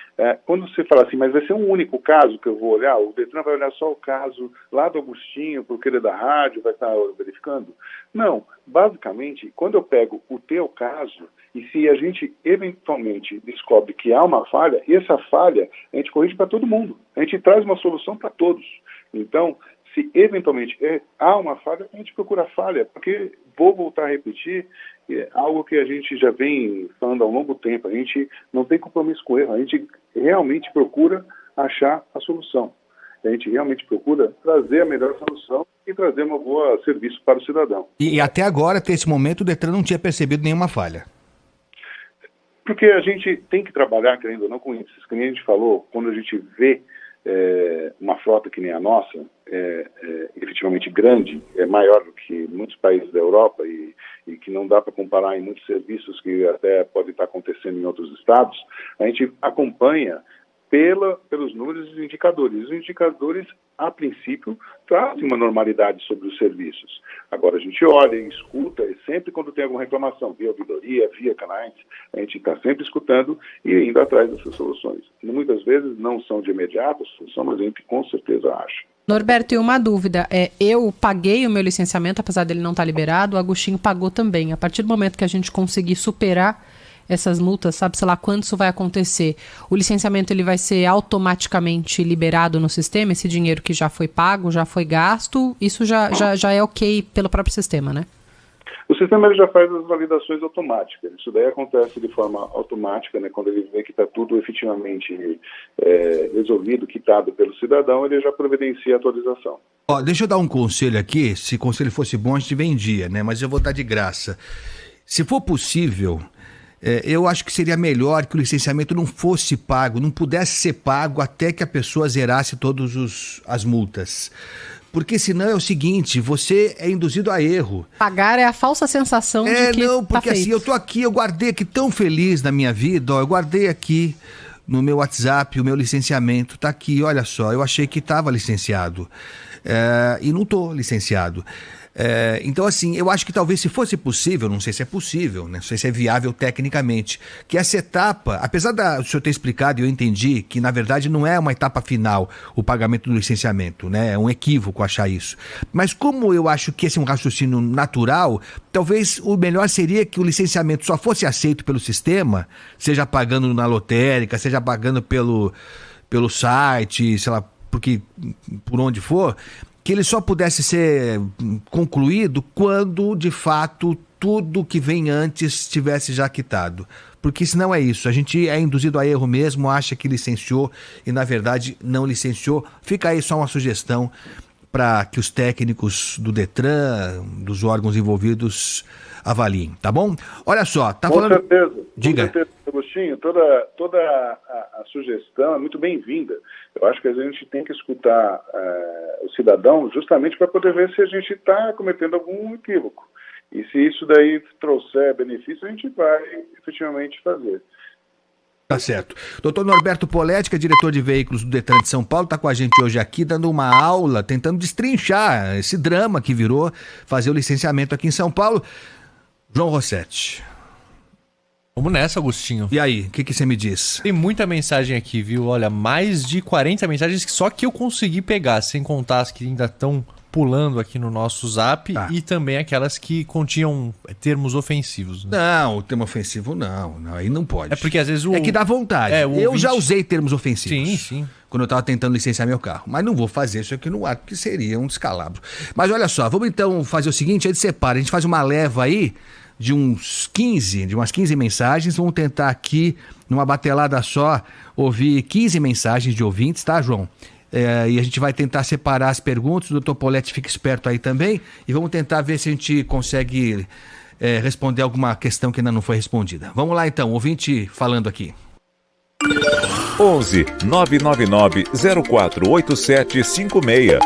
quando você fala assim, mas vai ser um único caso que eu vou olhar, o Detran vai olhar só o caso lá do Agostinho, porque ele é da rádio, vai estar verificando? Não, basicamente, quando eu pego o teu caso, e se a gente eventualmente descobre que há uma falha, e essa falha a gente corrige para todo mundo, a gente traz uma solução para todos. Então, se eventualmente há uma falha, a gente procura a falha, porque, vou voltar a repetir, algo que a gente já vem falando há um longo tempo, a gente não tem compromisso com erro, a gente realmente procura achar a solução. A gente realmente procura trazer a melhor solução e trazer um bom serviço para o cidadão. E até agora, até esse momento, o Detran não tinha percebido nenhuma falha. Porque a gente tem que trabalhar, querendo ou não, com índices. Como a gente falou, quando a gente vê uma frota que nem a nossa, efetivamente grande, maior do que muitos países da Europa e que não dá para comparar em muitos serviços que até podem estar acontecendo em outros estados, a gente acompanha pelos números e indicadores. Os indicadores, a princípio, trazem uma normalidade sobre os serviços. Agora, a gente olha e escuta, e sempre quando tem alguma reclamação, via ouvidoria, via canais, a gente está sempre escutando e indo atrás dessas soluções. Muitas vezes não são de imediato a solução, mas a gente com certeza acha. Norberto, e uma dúvida, eu paguei o meu licenciamento, apesar dele não estar liberado, o Agostinho pagou também. A partir do momento que a gente conseguir superar essas multas, sabe, sei lá, quando isso vai acontecer? O licenciamento ele vai ser automaticamente liberado no sistema? Esse dinheiro que já foi pago, já foi gasto, isso já é ok pelo próprio sistema, né? O sistema ele já faz as validações automáticas. Isso daí acontece de forma automática, né? Quando ele vê que está tudo efetivamente resolvido, quitado pelo cidadão, ele já providencia a atualização. Ó, deixa eu dar um conselho aqui. Se conselho fosse bom, a gente vendia, né? Mas eu vou dar de graça. Se for possível, eu acho que seria melhor que o licenciamento não fosse pago, não pudesse ser pago até que a pessoa zerasse todas as multas. Porque senão é o seguinte, você é induzido a erro. Pagar é a falsa sensação de que não, porque tá assim, eu tô aqui, eu guardei aqui tão feliz na minha vida, ó, eu guardei aqui no meu WhatsApp o meu licenciamento, tá aqui, olha só, eu achei que estava licenciado. E não tô licenciado. Então, assim, eu acho que talvez se fosse possível, não sei se é possível, né? Não sei se é viável tecnicamente, que essa etapa, apesar do senhor ter explicado e eu entendi que na verdade não é uma etapa final o pagamento do licenciamento, né? É um equívoco achar isso. Mas como eu acho que esse é um raciocínio natural, talvez o melhor seria que o licenciamento só fosse aceito pelo sistema, seja pagando na lotérica, seja pagando pelo site, sei lá, por onde for, que ele só pudesse ser concluído quando, de fato, tudo que vem antes tivesse já quitado. Porque senão é isso, a gente é induzido a erro mesmo, acha que licenciou e, na verdade, não licenciou. Fica aí só uma sugestão para que os técnicos do Detran, dos órgãos envolvidos, avaliem, tá bom? Olha só, tá falando... Com certeza. Diga. Com certeza, Agostinho, toda a sugestão é muito bem-vinda. Eu acho que a gente tem que escutar o cidadão justamente para poder ver se a gente está cometendo algum equívoco. E se isso daí trouxer benefício, a gente vai efetivamente fazer. Tá certo. Doutor Norberto Poletti, que é diretor de veículos do Detran de São Paulo, está com a gente hoje aqui, dando uma aula, tentando destrinchar esse drama que virou fazer o licenciamento aqui em São Paulo. João Rossetti. Vamos nessa, Agostinho. E aí, o que você me diz? Tem muita mensagem aqui, viu? Olha, mais de 40 mensagens que só que eu consegui pegar, sem contar as que ainda estão pulando aqui no nosso zap, e também aquelas que continham termos ofensivos. Né? Não, o termo ofensivo não, aí não pode. É porque às vezes É que dá vontade. Eu já usei termos ofensivos. Sim, sim. Quando eu estava tentando licenciar meu carro. Mas não vou fazer isso aqui no ar, porque seria um descalabro. Mas olha só, vamos então fazer o seguinte, a gente separa, a gente faz uma leva aí de umas 15 mensagens, vamos tentar aqui, numa batelada só, ouvir 15 mensagens de ouvintes, tá, João? E a gente vai tentar separar as perguntas, o doutor Poletti fica esperto aí também, e vamos tentar ver se a gente consegue responder alguma questão que ainda não foi respondida. Vamos lá então, ouvinte falando aqui. 11 999 048756.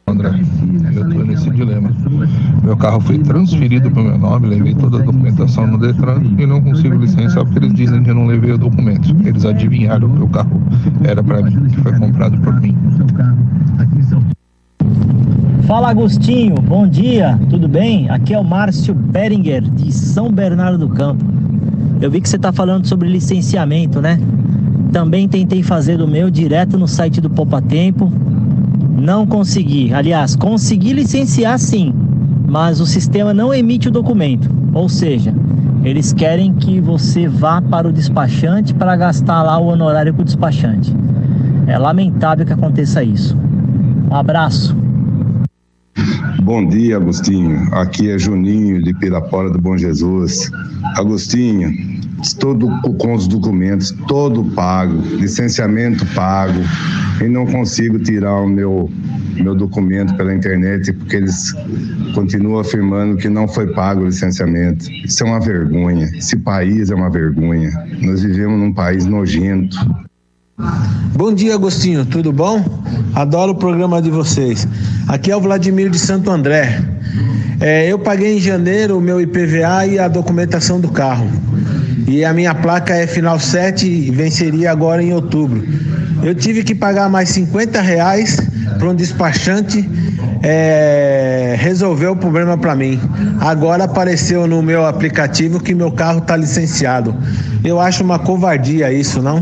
André, eu estou nesse dilema. Meu carro foi transferido para o meu nome, levei toda a documentação no Detran e não consigo licenciar porque eles dizem que eu não levei o documento. Eles adivinharam que o carro era para mim, que foi comprado por mim. Fala, Agostinho, bom dia, tudo bem? Aqui é o Márcio Beringer, de São Bernardo do Campo. Eu vi que você está falando sobre licenciamento, né? Também tentei fazer do meu direto no site do Poupa Tempo. Não consegui. Aliás, consegui licenciar sim, mas o sistema não emite o documento. Ou seja, eles querem que você vá para o despachante para gastar lá o honorário com o despachante. É lamentável que aconteça isso. Um abraço. Bom dia, Agostinho. Aqui é Juninho de Pirapora do Bom Jesus. Agostinho, todo com os documentos, todo pago, licenciamento pago, e não consigo tirar o meu documento pela internet porque eles continuam afirmando que não foi pago o licenciamento. Isso é uma vergonha. Esse país é uma vergonha. Nós vivemos num país nojento. Bom dia, Agostinho, tudo bom? Adoro o programa de vocês. Aqui é o Vladimir de Santo André. Eu paguei em janeiro o meu IPVA e a documentação do carro. E a minha placa é final 7 e venceria agora em outubro. Eu tive que pagar mais R$50 para um despachante resolver o problema para mim. Agora apareceu no meu aplicativo que meu carro está licenciado. Eu acho uma covardia isso, não?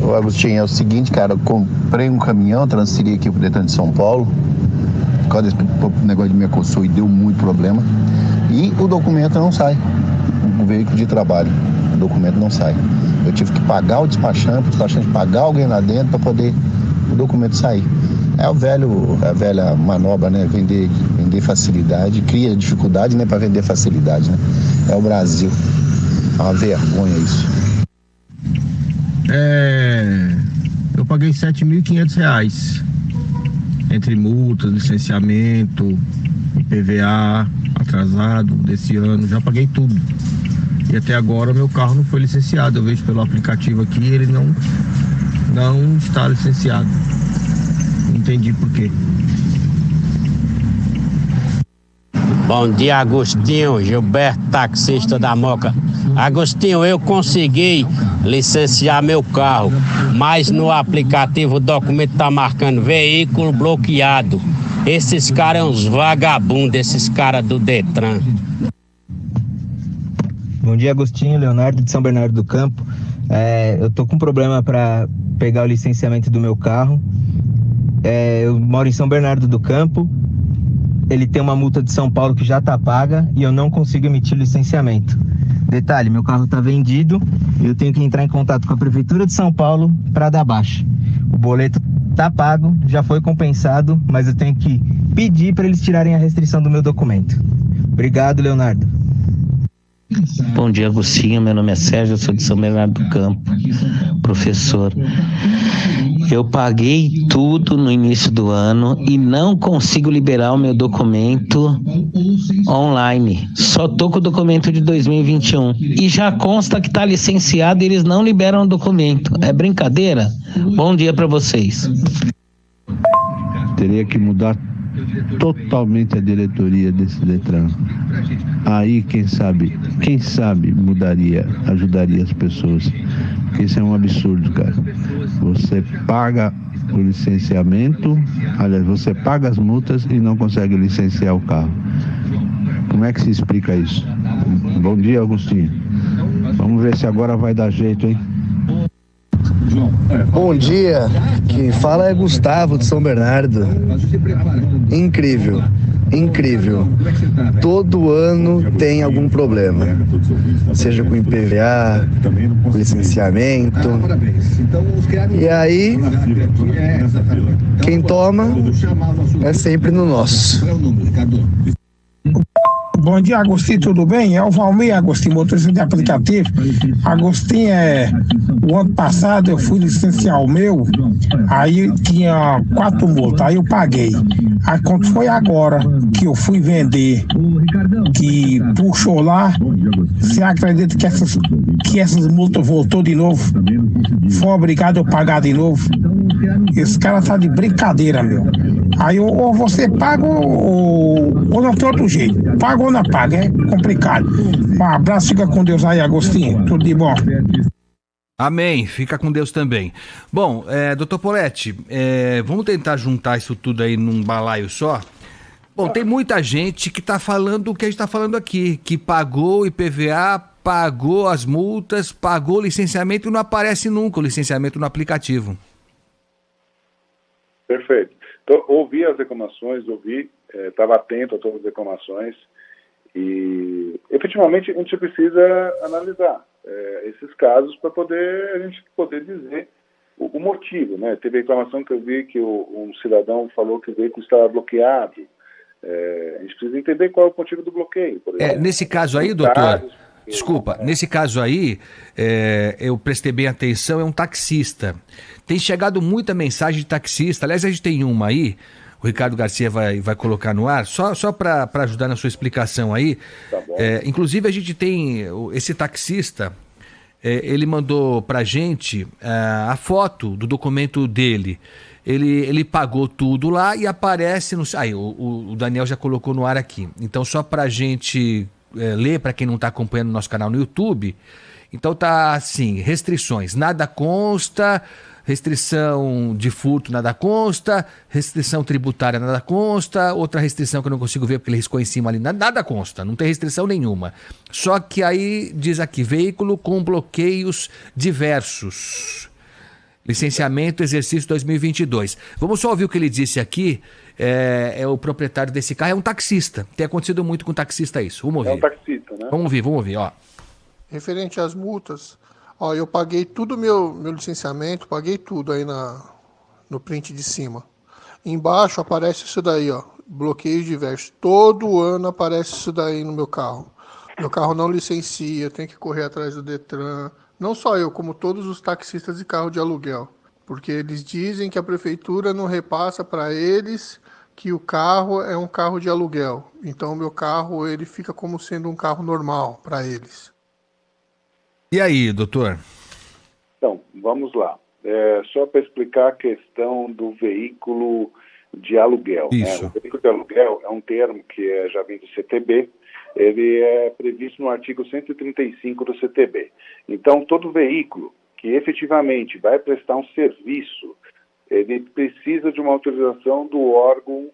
Ô Agostinho, é o seguinte, cara, eu comprei um caminhão, transferi aqui pro Detran de São Paulo, por causa desse negócio de Mercosul, e deu muito problema, e o documento não sai, um veículo de trabalho, o documento não sai. Eu tive que pagar o despachante pagar alguém lá dentro para poder o documento sair. É a velha manobra, né, vender facilidade, cria dificuldade, né, para vender facilidade, né, é o Brasil. É uma vergonha isso. Eu paguei R$7.500 entre multas, licenciamento, IPVA atrasado desse ano, já paguei tudo. E até agora o meu carro não foi licenciado. Eu vejo pelo aplicativo aqui, ele não está licenciado. Não entendi por quê. Bom dia, Agostinho, Gilberto, taxista da Moca. Agostinho, eu consegui licenciar meu carro, mas no aplicativo o documento tá marcando veículo bloqueado. Esses caras são uns vagabundos, esses caras do Detran. Bom dia, Agostinho, Leonardo de São Bernardo do Campo. Eu tô com problema para pegar o licenciamento do meu carro. Eu moro em São Bernardo do Campo. Ele tem uma multa de São Paulo que já está paga e eu não consigo emitir licenciamento. Detalhe, meu carro está vendido e eu tenho que entrar em contato com a Prefeitura de São Paulo para dar baixa. O boleto está pago, já foi compensado, mas eu tenho que pedir para eles tirarem a restrição do meu documento. Obrigado, Leonardo. Bom dia, Agostinho. Meu nome é Sérgio, eu sou de São Bernardo do Campo, professor. Eu paguei tudo no início do ano e não consigo liberar o meu documento online. Só tô com o documento de 2021 e já consta que tá licenciado e eles não liberam o documento. É brincadeira? Bom dia para vocês. Teria que mudar totalmente a diretoria desse Detran. Aí, quem sabe ajudaria as pessoas. Porque isso é um absurdo, cara. Você paga o licenciamento, aliás, você paga as multas e não consegue licenciar o carro. Como é que se explica isso? Bom dia, Agostinho. Vamos ver se agora vai dar jeito, hein? Bom dia, quem fala é Gustavo de São Bernardo. Incrível. Todo ano tem algum problema, seja com IPVA, licenciamento. E aí, quem toma é sempre no nosso. Bom dia, Agostinho, tudo bem? É o Valmir Agostinho, motorista de aplicativo. Agostinho, o ano passado eu fui licenciar o meu, aí tinha 4 multas, aí eu paguei. Aí quando foi agora que eu fui vender, que puxou lá, você acredita que essas multas voltou de novo? Foi obrigado a eu pagar de novo? Esse cara tá de brincadeira, meu. Aí ou você paga ou não tem outro jeito. Paga ou não paga, é complicado. Um abraço, fica com Deus aí, Agostinho. Tudo de bom. Amém, fica com Deus também. Bom, doutor Poletti, vamos tentar juntar isso tudo aí num balaio só? Bom, tem muita gente que tá falando o que a gente tá falando aqui, que pagou o IPVA, pagou as multas, pagou o licenciamento e não aparece nunca o licenciamento no aplicativo. Perfeito. Então, ouvi as reclamações, estava atento a todas as reclamações e, efetivamente, a gente precisa analisar esses casos para a gente poder dizer o motivo, né? Teve reclamação que eu vi que um cidadão falou que o veículo estava bloqueado. A gente precisa entender qual é o motivo do bloqueio, por exemplo. Nesse caso aí, doutor, desculpa, nesse caso aí, eu prestei bem atenção, é um taxista. Tem chegado muita mensagem de taxista, aliás, a gente tem uma aí, o Ricardo Garcia vai colocar no ar, só para ajudar na sua explicação aí. Tá bom. Inclusive, a gente tem esse taxista, ele mandou pra gente a foto do documento dele. Ele pagou tudo lá e aparece no... o Daniel já colocou no ar aqui. Então, só pra gente ler, para quem não está acompanhando o nosso canal no YouTube, então tá assim, restrições, nada consta, restrição de furto, nada consta, restrição tributária, nada consta, outra restrição que eu não consigo ver porque ele riscou em cima ali, nada consta, não tem restrição nenhuma. Só que aí diz aqui, veículo com bloqueios diversos. Licenciamento, exercício 2022. Vamos só ouvir o que ele disse aqui. É o proprietário desse carro, é um taxista. Tem acontecido muito com taxista isso. Vamos ouvir. É um taxista, né? Vamos ouvir, ó. Referente às multas, eu paguei tudo meu licenciamento, paguei tudo aí no print de cima. Embaixo aparece isso daí, bloqueios diversos. Todo ano aparece isso daí no meu carro. Meu carro não licencia, eu tenho que correr atrás do Detran. Não só eu, como todos os taxistas de carro de aluguel. Porque eles dizem que a prefeitura não repassa para eles que o carro é um carro de aluguel. Então o meu carro ele fica como sendo um carro normal para eles. E aí, doutor? Então, vamos lá. Só para explicar a questão do veículo de aluguel. Isso. Né? O veículo de aluguel é um termo que já vem do CTB, ele é previsto no artigo 135 do CTB. Então, todo veículo que efetivamente vai prestar um serviço, ele precisa de uma autorização do órgão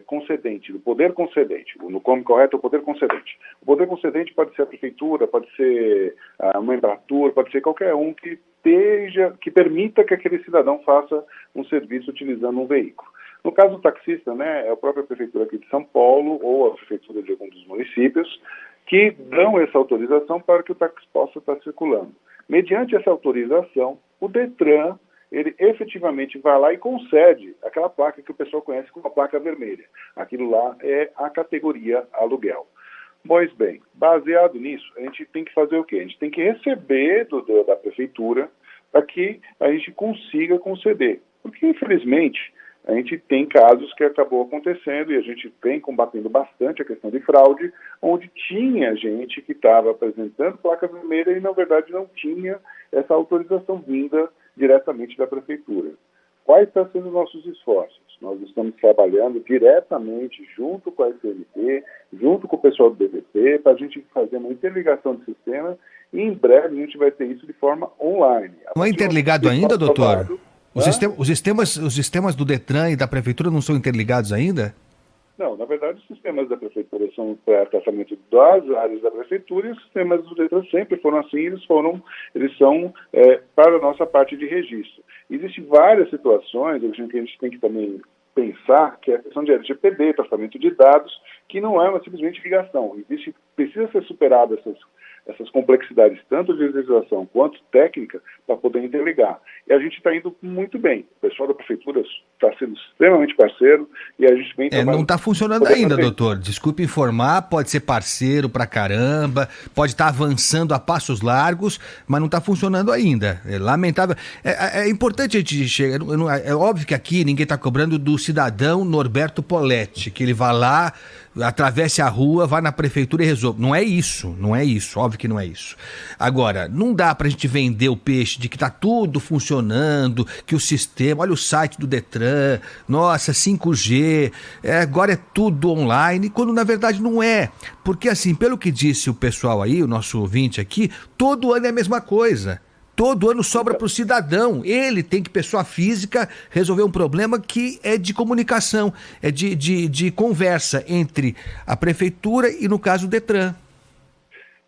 concedente, do poder concedente. No nome correto é o poder concedente. O poder concedente pode ser a prefeitura, pode ser uma Embratur, pode ser qualquer um que permita que aquele cidadão faça um serviço utilizando um veículo. No caso do taxista, né, é a própria prefeitura aqui de São Paulo ou a prefeitura de algum dos municípios que dão essa autorização para que o táxi possa estar circulando. Mediante essa autorização, o Detran ele efetivamente vai lá e concede aquela placa que o pessoal conhece como a placa vermelha. Aquilo lá é a categoria aluguel. Pois bem, baseado nisso, a gente tem que fazer o quê? A gente tem que receber da prefeitura para que a gente consiga conceder. Porque, infelizmente, a gente tem casos que acabou acontecendo e a gente vem combatendo bastante a questão de fraude, onde tinha gente que estava apresentando placa vermelha e, na verdade, não tinha essa autorização vinda diretamente da prefeitura. Quais estão sendo os nossos esforços? Nós estamos trabalhando diretamente junto com a SNT, junto com o pessoal do DVP, para a gente fazer uma interligação de sistema e em breve a gente vai ter isso de forma online. Não é interligado ainda, doutor? Os sistemas do Detran e da prefeitura não são interligados ainda? Não, na verdade os sistemas da prefeitura são para tratamento das áreas da prefeitura e os sistemas do Detran sempre foram assim, eles são para a nossa parte de registro. Existem várias situações que a gente tem que também pensar, que é a questão de LGPD, tratamento de dados, que não é uma simplesmente ligação. Precisa ser superada essas complexidades, tanto de legislação quanto técnica, para poder interligar. E a gente está indo muito bem. O pessoal da prefeitura está sendo extremamente parceiro e a gente vem trabalhando. Não está funcionando ainda, doutor. Desculpe informar, pode ser parceiro pra caramba, pode estar avançando a passos largos, mas não está funcionando ainda. É lamentável. É importante a gente chegar. É óbvio que aqui ninguém está cobrando do cidadão Norberto Poletti, que ele vá lá, atravesse a rua, vá na prefeitura e resolve. Não é isso, óbvio que não é isso. Agora, não dá pra gente vender o peixe de que tá tudo funcionando, que o sistema, olha o site do Detran, nossa, 5G, agora é tudo online, quando na verdade não é. Porque assim, pelo que disse o pessoal aí, o nosso ouvinte aqui, todo ano é a mesma coisa. Todo ano sobra para o cidadão. Ele tem que, pessoa física, resolver um problema que é de comunicação, é de conversa entre a prefeitura e, no caso, o Detran.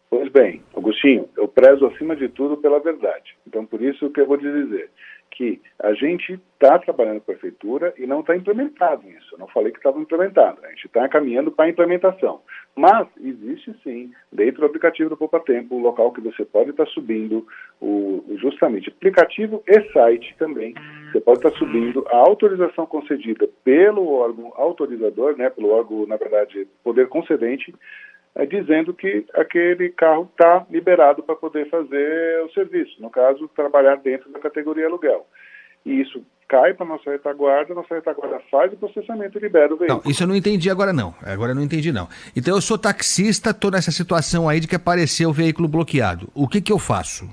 Pois bem, Agostinho, eu prezo acima de tudo pela verdade. Então, por isso que eu vou te dizer que a gente está trabalhando com a prefeitura e não está implementado isso. Eu não falei que estava implementado. A gente está caminhando para a implementação. Mas existe sim, dentro do aplicativo do Poupa Tempo, um local que você pode estar subindo justamente aplicativo e site também. Você pode estar subindo a autorização concedida pelo órgão autorizador, né, pelo órgão, na verdade, poder concedente, dizendo que aquele carro está liberado para poder fazer o serviço, no caso, trabalhar dentro da categoria aluguel. E isso cai para a nossa retaguarda faz o processamento e libera o veículo. Não, isso eu não entendi agora não, eu não entendi não. Então eu sou taxista, estou nessa situação aí de que apareceu o veículo bloqueado. O que eu faço?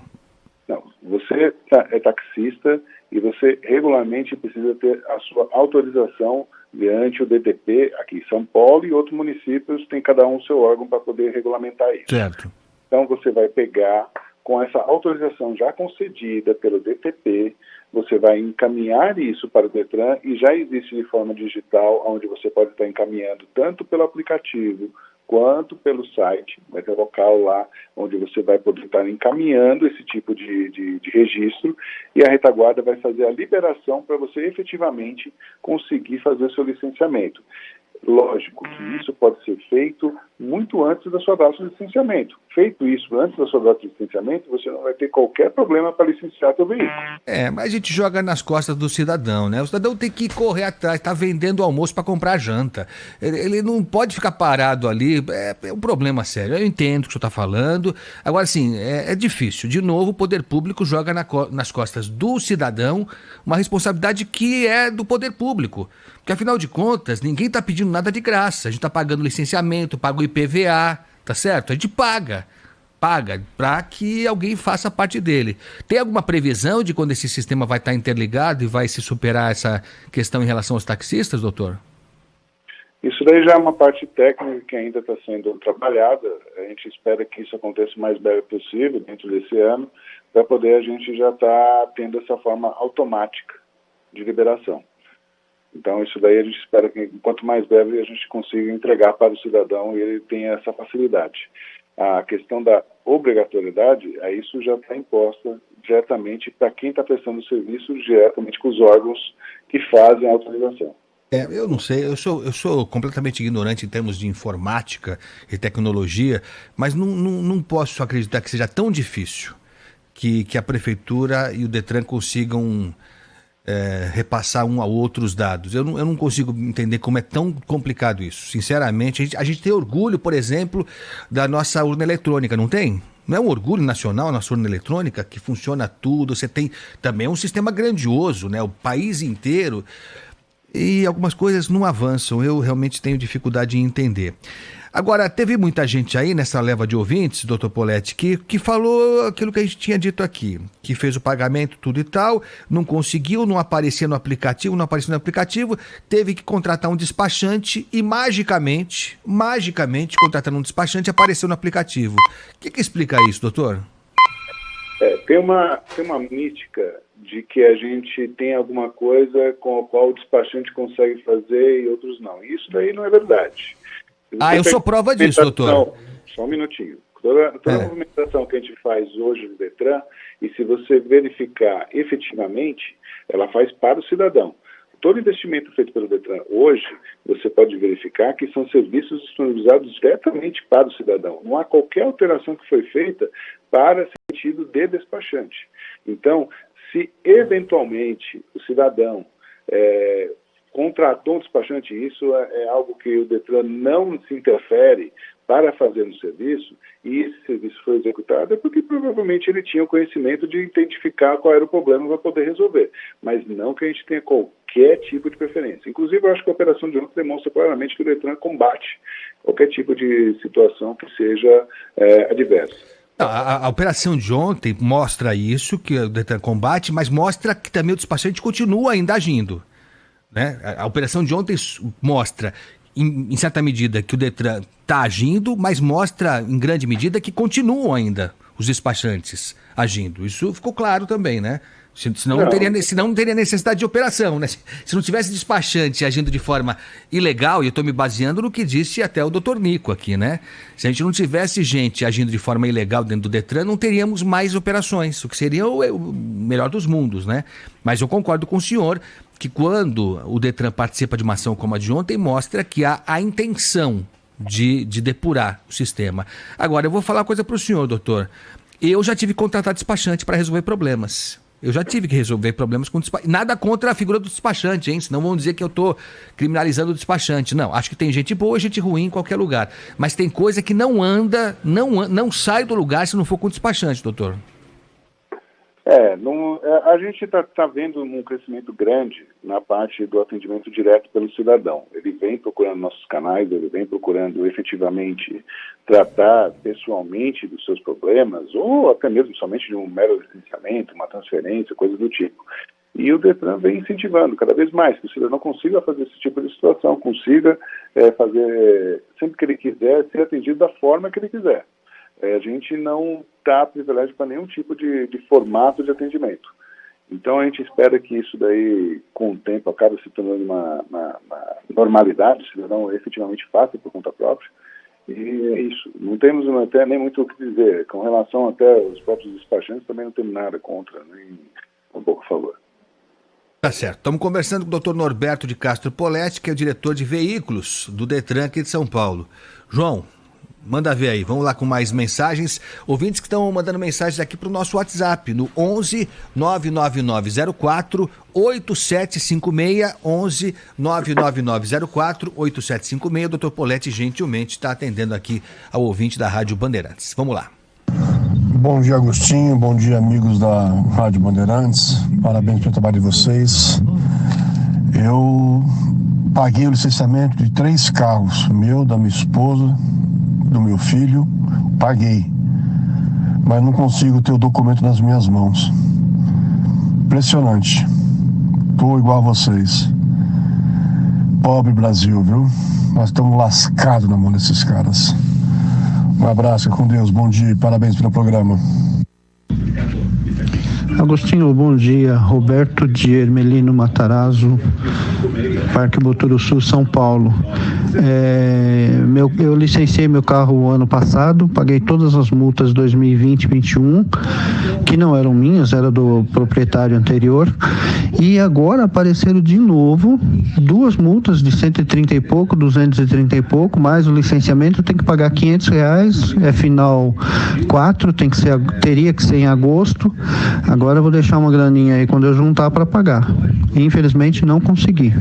Não, você é taxista e você regularmente precisa ter a sua autorização diante o DTP aqui em São Paulo e outros municípios tem cada um o seu órgão para poder regulamentar isso. Certo. Então você vai pegar com essa autorização já concedida pelo DTP, você vai encaminhar isso para o Detran e já existe de forma digital, onde você pode estar encaminhando tanto pelo aplicativo quanto pelo site, vai ter local lá onde você vai poder estar encaminhando esse tipo de registro e a retaguarda vai fazer a liberação para você efetivamente conseguir fazer o seu licenciamento. Lógico que isso pode ser feito muito antes da sua data de licenciamento. Feito isso antes da sua data de licenciamento, você não vai ter qualquer problema para licenciar seu veículo. Mas a gente joga nas costas do cidadão, né? O cidadão tem que correr atrás, tá vendendo almoço para comprar janta. Ele não pode ficar parado ali, é um problema sério. Eu entendo o que o senhor está falando. Agora, sim, é difícil. De novo, o poder público joga nas costas do cidadão uma responsabilidade que é do poder público. Porque, afinal de contas, ninguém está pedindo nada de graça. A gente está pagando licenciamento, paga o IPVA, tá certo? A gente paga para que alguém faça parte dele. Tem alguma previsão de quando esse sistema vai estar interligado e vai se superar essa questão em relação aos taxistas, doutor? Isso daí já é uma parte técnica que ainda está sendo trabalhada. A gente espera que isso aconteça o mais breve possível, dentro desse ano, para poder a gente já estar tendo essa forma automática de liberação. Então, isso daí a gente espera que, quanto mais breve, a gente consiga entregar para o cidadão e ele tenha essa facilidade. A questão da obrigatoriedade, isso já está imposta diretamente para quem está prestando o serviço, diretamente com os órgãos que fazem a autorização. Eu não sei, eu sou completamente ignorante em termos de informática e tecnologia, mas não posso acreditar que seja tão difícil que a Prefeitura e o Detran consigam repassar um ao outro os dados. Eu não consigo entender como é tão complicado isso. Sinceramente, a gente tem orgulho, por exemplo, da nossa urna eletrônica, não tem? Não é um orgulho nacional a nossa urna eletrônica, que funciona tudo, você tem também um sistema grandioso, né? O país inteiro, e algumas coisas não avançam, eu realmente tenho dificuldade em entender. Agora, teve muita gente aí nessa leva de ouvintes, doutor Poletti, que falou aquilo que a gente tinha dito aqui, que fez o pagamento, tudo e tal, não conseguiu, não aparecia no aplicativo, teve que contratar um despachante e magicamente, contratando um despachante, apareceu no aplicativo. O que explica isso, doutor? Tem uma mística de que a gente tem alguma coisa com a qual o despachante consegue fazer e outros não. Isso daí não é verdade. Eu sou prova disso, doutor. Só um minutinho. Toda a movimentação que a gente faz hoje no Detran, e se você verificar efetivamente, ela faz para o cidadão. Todo investimento feito pelo Detran hoje, você pode verificar que são serviços disponibilizados diretamente para o cidadão. Não há qualquer alteração que foi feita para sentido de despachante. Então, se eventualmente o cidadão contratou um despachante, isso é algo que o Detran não se interfere para fazer no serviço, e esse serviço foi executado, é porque provavelmente ele tinha o conhecimento de identificar qual era o problema para poder resolver, mas não que a gente tenha qualquer tipo de preferência. Inclusive, eu acho que a operação de ontem demonstra claramente que o Detran combate qualquer tipo de situação que seja adversa. A operação de ontem mostra isso, que o Detran combate, mas mostra que também o despachante continua ainda agindo. Né? A operação de ontem mostra, em certa medida, que o Detran está agindo, mas mostra, em grande medida, que continuam ainda os despachantes agindo. Isso ficou claro também, né? Senão não teria necessidade de operação, né? Se não tivesse despachante agindo de forma ilegal, e eu estou me baseando no que disse até o doutor Nico aqui, né? Se a gente não tivesse gente agindo de forma ilegal dentro do Detran, não teríamos mais operações, o que seria o melhor dos mundos, né? Mas eu concordo com o senhor que quando o Detran participa de uma ação como a de ontem, mostra que há a intenção de depurar o sistema. Agora, eu vou falar uma coisa para o senhor, doutor. Eu já tive que contratar despachante para resolver problemas. Eu já tive que resolver problemas com despachante. Nada contra a figura do despachante, hein? Senão vão dizer que eu estou criminalizando o despachante. Não, acho que tem gente boa e gente ruim em qualquer lugar. Mas tem coisa que não anda, não sai do lugar se não for com o despachante, doutor. A gente está vendo um crescimento grande na parte do atendimento direto pelo cidadão. Ele vem procurando nossos canais, ele vem procurando efetivamente tratar pessoalmente dos seus problemas, ou até mesmo somente de um mero licenciamento, uma transferência, coisa do tipo. E o Detran vem incentivando cada vez mais que o cidadão consiga fazer esse tipo de situação, consiga fazer sempre que ele quiser, ser atendido da forma que ele quiser. A gente não dá privilégio para nenhum tipo de formato de atendimento. Então a gente espera que isso daí, com o tempo, acabe se tornando uma normalidade, o cidadão efetivamente faça por conta própria. E é isso. Não temos até nem muito o que dizer. Com relação até aos próprios despachantes, também não temos nada contra, nem um pouco a favor. Tá certo. Estamos conversando com o Dr. Norberto de Castro Poletti, que é o diretor de veículos do Detran aqui de São Paulo. João, Manda ver aí, vamos lá com mais mensagens. Ouvintes que estão mandando mensagens aqui para o nosso WhatsApp, no 11 99904 8756, 11 99904 8756. O Dr. Polete gentilmente está atendendo aqui ao ouvinte da Rádio Bandeirantes. Vamos lá. Bom dia, Agostinho. Bom dia, amigos da Rádio Bandeirantes. Parabéns pelo trabalho de vocês. Eu paguei o licenciamento de 3 carros, meu, da minha esposa, do meu filho, paguei, mas não consigo ter o documento nas minhas mãos. Impressionante. Tô igual a vocês. Pobre Brasil, viu? Nós estamos lascados na mão desses caras. Um abraço, com Deus, bom dia e parabéns pelo programa. Agostinho, bom dia. Roberto de Hermelino Matarazzo, Parque Boturuçu, São Paulo. Eu licenciei meu carro o ano passado, paguei todas as multas 2020 e 2021, que não eram minhas, era do proprietário anterior, e agora apareceram de novo 2 multas de 130 e pouco, 230 e pouco, mais o licenciamento, tem que pagar R$500, é final 4, teria que ser em agosto. Agora eu vou deixar uma graninha aí quando eu juntar para pagar. Infelizmente não consegui.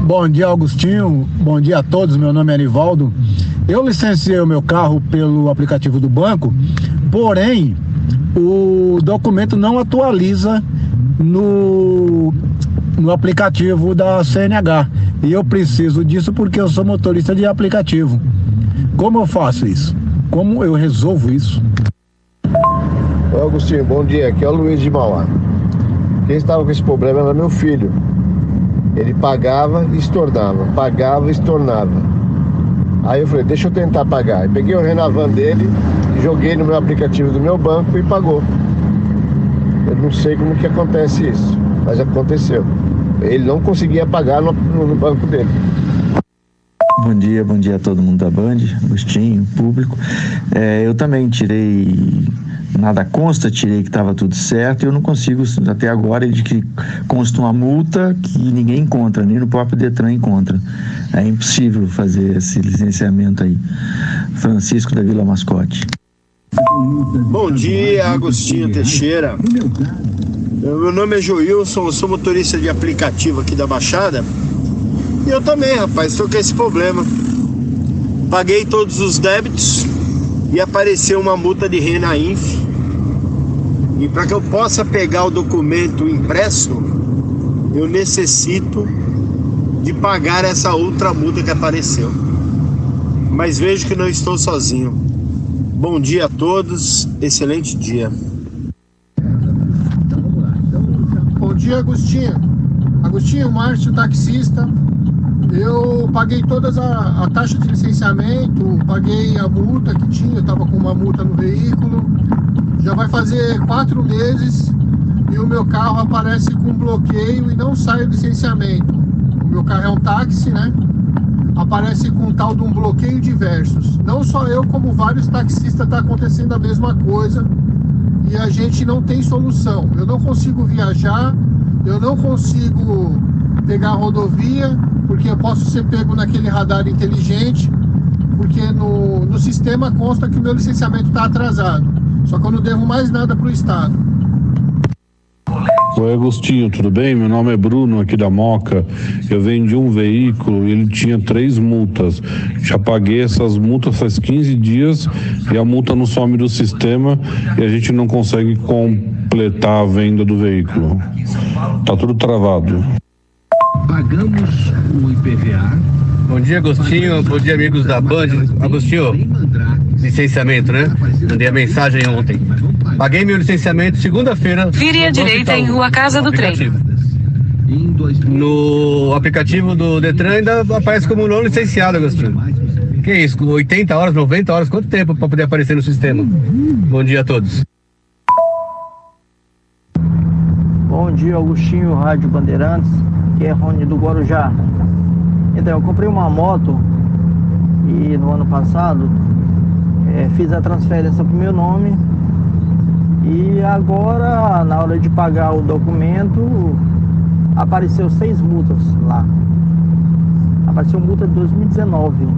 Bom dia, Agostinho. Bom dia a todos. Meu nome é Anivaldo. Eu licenciei o meu carro pelo aplicativo do banco, porém o documento não atualiza no aplicativo da CNH. E eu preciso disso porque eu sou motorista de aplicativo. Como eu faço isso? Como eu resolvo isso? Oi, Agostinho, bom dia. Aqui é o Luiz de Mauá. Quem estava com esse problema era meu filho. Ele pagava e estornava, pagava e estornava. Aí eu falei, deixa eu tentar pagar. Eu peguei o Renavan dele, joguei no meu aplicativo do meu banco e pagou. Eu não sei como que acontece isso, mas aconteceu. Ele não conseguia pagar no banco dele. Bom dia a todo mundo da Band, Agostinho, público. Eu também tirei, nada consta, tirei que estava tudo certo e eu não consigo, até agora, de que consta uma multa que ninguém encontra, nem no próprio Detran encontra. É impossível fazer esse licenciamento aí. Francisco da Vila Mascote. Bom dia, Agostinho Teixeira. Meu nome é Joilson, eu sou motorista de aplicativo aqui da Baixada. E eu também, rapaz, estou com esse problema. Paguei todos os débitos e apareceu uma multa de Renainf. E para que eu possa pegar o documento impresso, eu necessito de pagar essa outra multa que apareceu. Mas vejo que não estou sozinho. Bom dia a todos, excelente dia. Bom dia, Agostinho. Agostinho, Márcio, taxista. Eu paguei todas a taxa de licenciamento, paguei a multa que tinha, eu estava com uma multa no veículo. Já vai fazer 4 meses e o meu carro aparece com bloqueio e não sai o licenciamento. O meu carro é um táxi, né? Aparece com tal de um bloqueio diversos. Não só eu, como vários taxistas, está acontecendo a mesma coisa e a gente não tem solução. Eu não consigo viajar, eu não consigo pegar a rodovia, porque eu posso ser pego naquele radar inteligente, porque no sistema consta que o meu licenciamento está atrasado. Só que eu não devo mais nada para o Estado. Oi, Agostinho, tudo bem? Meu nome é Bruno, aqui da Moca. Eu vendi um veículo e ele tinha 3 multas. Já paguei essas multas faz 15 dias e a multa não some do sistema e a gente não consegue completar a venda do veículo. Tá tudo travado. Pagamos o IPVA. Bom dia, Agostinho. Bom dia, amigos da Band. Agostinho, licenciamento, né? Mandei a mensagem ontem. Paguei meu licenciamento segunda-feira. Vire à direita em Rua Casa do Trem. No aplicativo do Detran ainda aparece como não licenciado, Agostinho. Que é isso? 80 horas, 90 horas? Quanto tempo para poder aparecer no sistema? Bom dia a todos. Bom dia, Agostinho, Rádio Bandeirantes. Aqui é Rony do Guarujá. Então, eu comprei uma moto e no ano passado fiz a transferência para o meu nome e agora, na hora de pagar o documento, apareceu 6 multas lá. Apareceu multa de 2019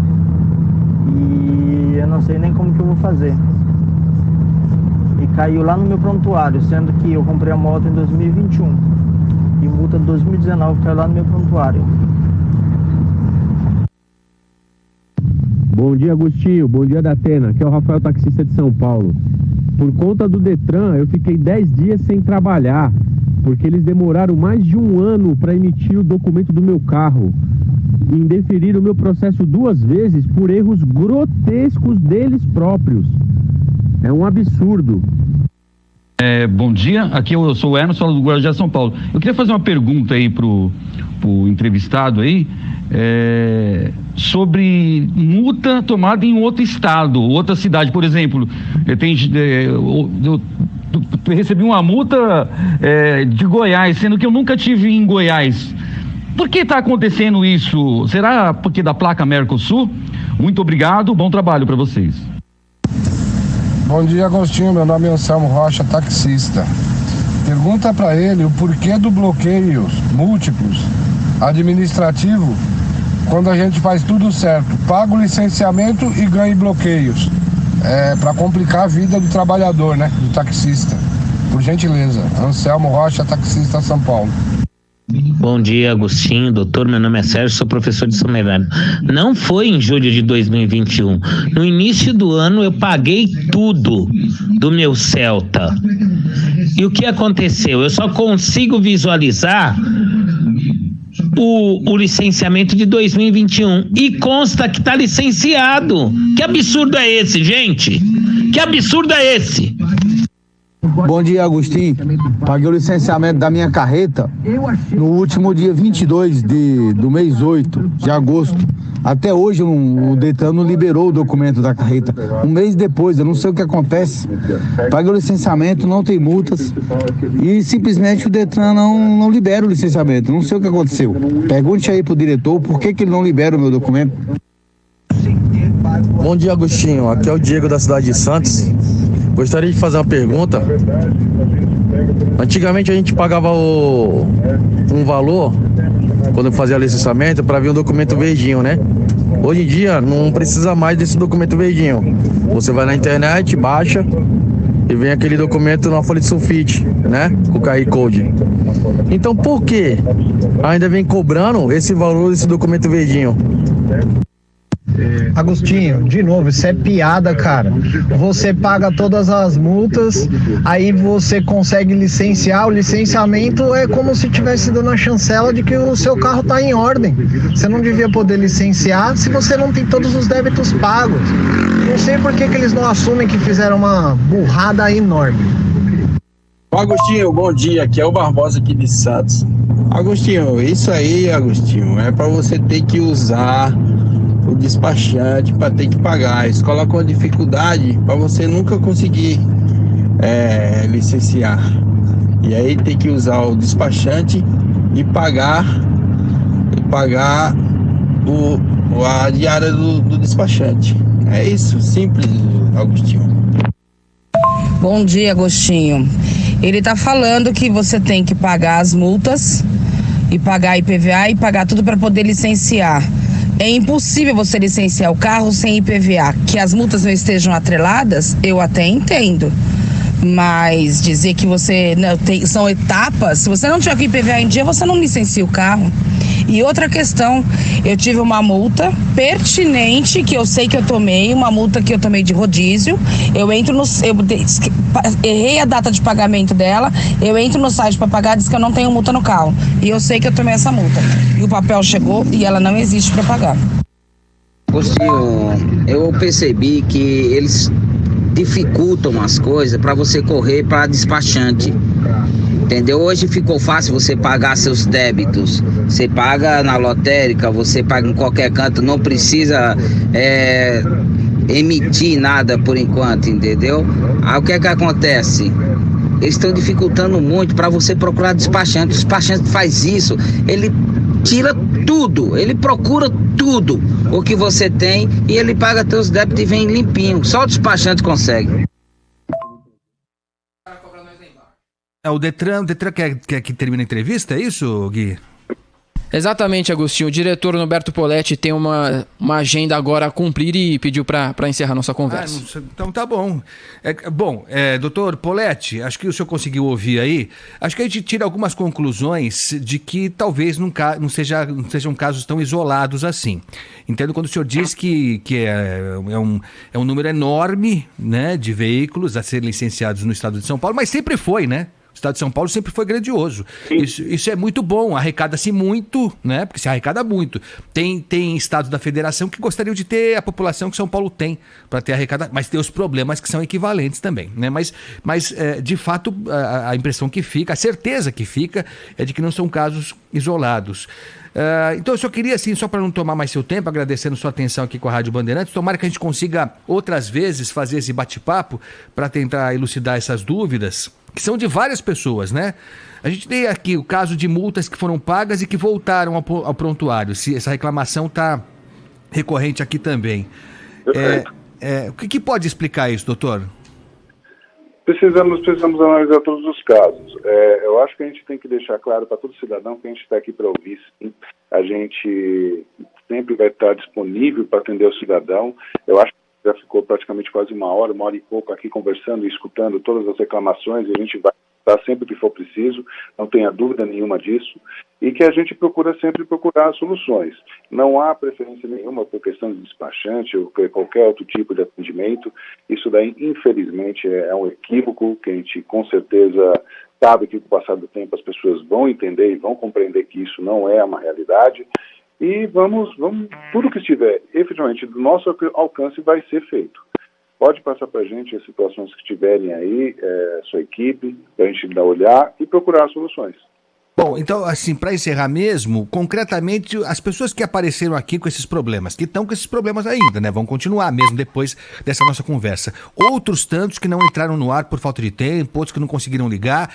E eu não sei nem como que eu vou fazer. E caiu lá no meu prontuário, sendo que eu comprei a moto em 2021. E multa de 2019 caiu lá no meu prontuário. Bom dia, Agostinho. Bom dia, Datena. Aqui é o Rafael, taxista de São Paulo. Por conta do Detran, eu fiquei 10 dias sem trabalhar, porque eles demoraram mais de um ano para emitir o documento do meu carro. E indeferiram o meu processo 2 vezes por erros grotescos deles próprios. É um absurdo. Bom dia, aqui eu sou o Emerson, falo do Guarujá, São Paulo. Eu queria fazer uma pergunta aí pro entrevistado aí, sobre multa tomada em outro estado, outra cidade, por exemplo. Eu recebi uma multa de Goiás, sendo que eu nunca tive em Goiás. Por que está acontecendo isso? Será porque da placa Mercosul? Muito obrigado, bom trabalho para vocês. Bom dia, Agostinho. Meu nome é Anselmo Rocha, taxista. Pergunta para ele o porquê do bloqueios múltiplos administrativo quando a gente faz tudo certo. Paga o licenciamento e ganha bloqueios. Para complicar a vida do trabalhador, né? Do taxista. Por gentileza. Anselmo Rocha, taxista, São Paulo. Bom dia, Agostinho, doutor, meu nome é Sérgio, sou professor de São Bernardo. Não foi em julho de 2021. No início do ano eu paguei tudo do meu Celta. E o que aconteceu? Eu só consigo visualizar o licenciamento de 2021 e consta que está licenciado. Que absurdo é esse, gente? Que absurdo é esse? Bom dia, Agostinho. Paguei o licenciamento da minha carreta no último dia 22 do mês 8 de agosto. Até hoje o Detran não liberou o documento da carreta. Um mês depois, eu não sei o que acontece. Paguei o licenciamento, não tem multas. E simplesmente o Detran não libera o licenciamento. Não sei o que aconteceu. Pergunte aí pro diretor por que ele não libera o meu documento. Bom dia, Agostinho. Aqui é o Diego da cidade de Santos. Gostaria de fazer uma pergunta. Antigamente a gente pagava um valor quando fazia licenciamento para vir um documento verdinho, né? Hoje em dia não precisa mais desse documento verdinho. Você vai na internet, baixa e vem aquele documento na folha de sulfite, né? Com o QR Code. Então por que ainda vem cobrando esse valor desse documento verdinho? Agostinho, de novo, isso é piada, cara. Você paga todas as multas, aí você consegue licenciar. O licenciamento é como se tivesse dando a chancela de que o seu carro está em ordem. Você não devia poder licenciar se você não tem todos os débitos pagos. Não sei por que eles não assumem que fizeram uma burrada enorme. Agostinho, bom dia. Aqui é o Barbosa aqui de Santos. Agostinho, isso aí, Agostinho, é para você ter que usar o despachante para ter que pagar. Isso coloca uma dificuldade para você nunca conseguir licenciar. E aí tem que usar o despachante e pagar a diária do despachante. É isso, simples, Agostinho. Bom dia, Agostinho. Ele tá falando que você tem que pagar as multas e pagar IPVA e pagar tudo para poder licenciar. É impossível você licenciar o carro sem IPVA. Que as multas não estejam atreladas, eu até entendo. Mas dizer que você são etapas, se você não tiver com IPVA em dia, você não licencia o carro. E outra questão, eu tive uma multa pertinente que eu sei que eu tomei, uma multa que eu tomei de rodízio. Eu errei a data de pagamento dela, eu entro no site para pagar, diz que eu não tenho multa no carro. E eu sei que eu tomei essa multa. E o papel chegou e ela não existe para pagar. Agostinho, eu percebi que eles dificultam as coisas para você correr para despachante. Entendeu? Hoje ficou fácil você pagar seus débitos. Você paga na lotérica, você paga em qualquer canto, não precisa emitir nada por enquanto, entendeu? Aí o que é que acontece? Eles estão dificultando muito para você procurar despachante. O despachante faz isso, ele tira tudo, ele procura tudo o que você tem e ele paga teus débitos e vem limpinho. Só o despachante consegue. O Detran quer que termine a entrevista, é isso, Gui? Exatamente, Agostinho. O diretor Norberto Poletti tem uma agenda agora a cumprir e pediu para encerrar nossa conversa. Então tá bom. Doutor Poletti, acho que o senhor conseguiu ouvir aí. Acho que a gente tira algumas conclusões de que talvez não sejam casos tão isolados assim. Entendo quando o senhor diz que é um número enorme, né, de veículos a serem licenciados no estado de São Paulo, mas sempre foi, né? O estado de São Paulo sempre foi grandioso. Isso é muito bom, arrecada-se muito, né? Porque se arrecada muito. Tem estados da federação que gostariam de ter a população que São Paulo tem para ter arrecada, mas tem os problemas que são equivalentes também, né? Mas de fato, a impressão que fica, a certeza que fica é de que não são casos isolados. Então eu só queria, assim, só para não tomar mais seu tempo, agradecendo sua atenção aqui com a Rádio Bandeirantes, tomara que a gente consiga outras vezes fazer esse bate-papo para tentar elucidar essas dúvidas, que são de várias pessoas, né? A gente tem aqui o caso de multas que foram pagas e que voltaram ao prontuário, se essa reclamação está recorrente aqui também. O que pode explicar isso, doutor? Precisamos analisar todos os casos. Eu acho que a gente tem que deixar claro para todo cidadão que a gente está aqui para ouvir, sim. A gente sempre vai estar disponível para atender o cidadão. Eu acho que já ficou praticamente quase uma hora e pouco aqui conversando e escutando todas as reclamações, e a gente vai estar sempre que for preciso, não tenha dúvida nenhuma disso, e que a gente procura sempre procurar soluções. Não há preferência nenhuma por questão de despachante ou qualquer outro tipo de atendimento. Isso daí, infelizmente, é um equívoco que a gente, com certeza, sabe que com o passar do tempo as pessoas vão entender e vão compreender que isso não é uma realidade. E vamos tudo que estiver efetivamente do nosso alcance vai ser feito. Pode passar para a gente as situações que tiverem aí, sua equipe, para a gente olhar e procurar soluções. Bom, então, assim, para encerrar mesmo, concretamente, as pessoas que apareceram aqui com esses problemas, que estão com esses problemas ainda, né? Vão continuar mesmo depois dessa nossa conversa. Outros tantos que não entraram no ar por falta de tempo, outros que não conseguiram ligar.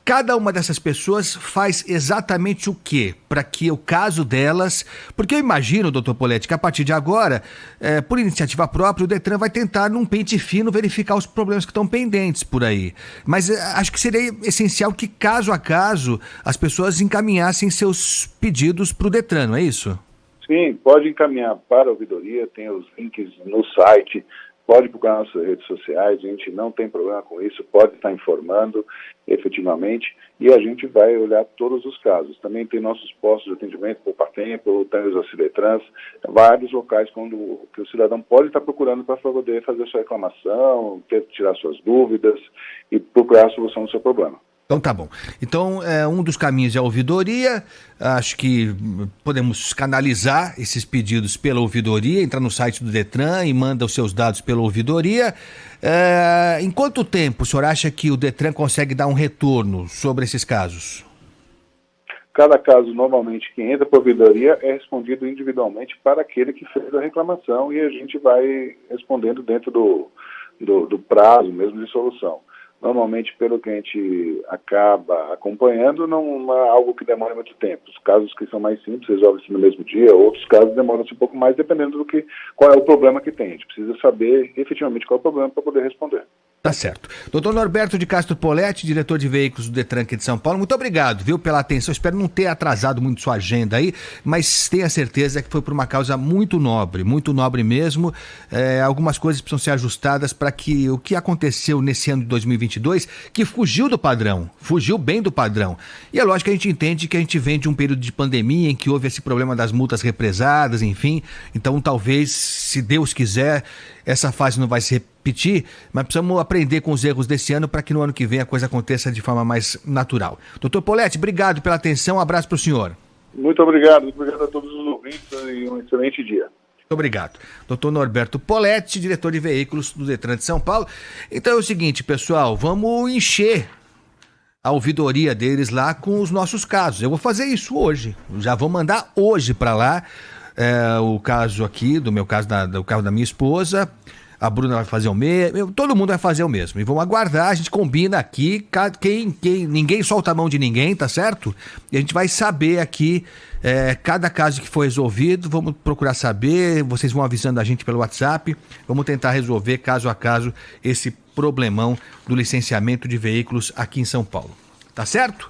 Cada uma dessas pessoas faz exatamente o quê? Para que o caso delas... Porque eu imagino, doutor Poletti, que a partir de agora, por iniciativa própria, o Detran vai tentar, num pente fino, verificar os problemas que estão pendentes por aí. Mas acho que seria essencial que, caso a caso, as pessoas encaminhassem seus pedidos para o Detran, não é isso? Sim, pode encaminhar para a ouvidoria, tem os links no site, pode procurar nas redes sociais, a gente não tem problema com isso, pode estar informando efetivamente, e a gente vai olhar todos os casos. Também tem nossos postos de atendimento, Poupa Tempo, tem os Auxiliatrans, vários locais que o cidadão pode estar procurando para poder fazer sua reclamação, tirar suas dúvidas e procurar a solução do seu problema. Então tá bom. Então, um dos caminhos é a ouvidoria. Acho que podemos canalizar esses pedidos pela ouvidoria, entrar no site do Detran e manda os seus dados pela ouvidoria. Em quanto tempo o senhor acha que o Detran consegue dar um retorno sobre esses casos? Cada caso, normalmente, que entra para a ouvidoria é respondido individualmente para aquele que fez a reclamação, e a gente vai respondendo dentro do prazo mesmo de solução. Normalmente, pelo que a gente acaba acompanhando, não é algo que demora muito tempo. Os casos que são mais simples resolvem-se no mesmo dia, outros casos demoram-se um pouco mais, dependendo qual é o problema que tem. A gente precisa saber efetivamente qual é o problema para poder responder. Tá certo. Doutor Norberto de Castro Poletti, diretor de veículos do Detran aqui de São Paulo, muito obrigado, viu, pela atenção. Espero não ter atrasado muito sua agenda aí, mas tenha certeza que foi por uma causa muito nobre mesmo. Algumas coisas precisam ser ajustadas para que o que aconteceu nesse ano de 2022, que fugiu do padrão, fugiu bem do padrão. E é lógico que a gente entende que a gente vem de um período de pandemia em que houve esse problema das multas represadas, enfim. Então talvez, se Deus quiser, essa fase não vai se repetir, mas precisamos aprender com os erros desse ano para que no ano que vem a coisa aconteça de forma mais natural. Doutor Poletti, obrigado pela atenção, um abraço para o senhor. Muito obrigado a todos os ouvintes e um excelente dia. Muito obrigado. Doutor Norberto Poletti, diretor de veículos do Detran de São Paulo. Então é o seguinte, pessoal, vamos encher a ouvidoria deles lá com os nossos casos. Eu vou fazer isso hoje, já vou mandar hoje para lá o caso aqui, do meu caso, do carro da minha esposa. A Bruna vai fazer o mesmo, todo mundo vai fazer o mesmo. E vamos aguardar, a gente combina aqui, ninguém solta a mão de ninguém, tá certo? E a gente vai saber aqui, cada caso que for resolvido, vamos procurar saber, vocês vão avisando a gente pelo WhatsApp, vamos tentar resolver caso a caso esse problemão do licenciamento de veículos aqui em São Paulo. Tá certo?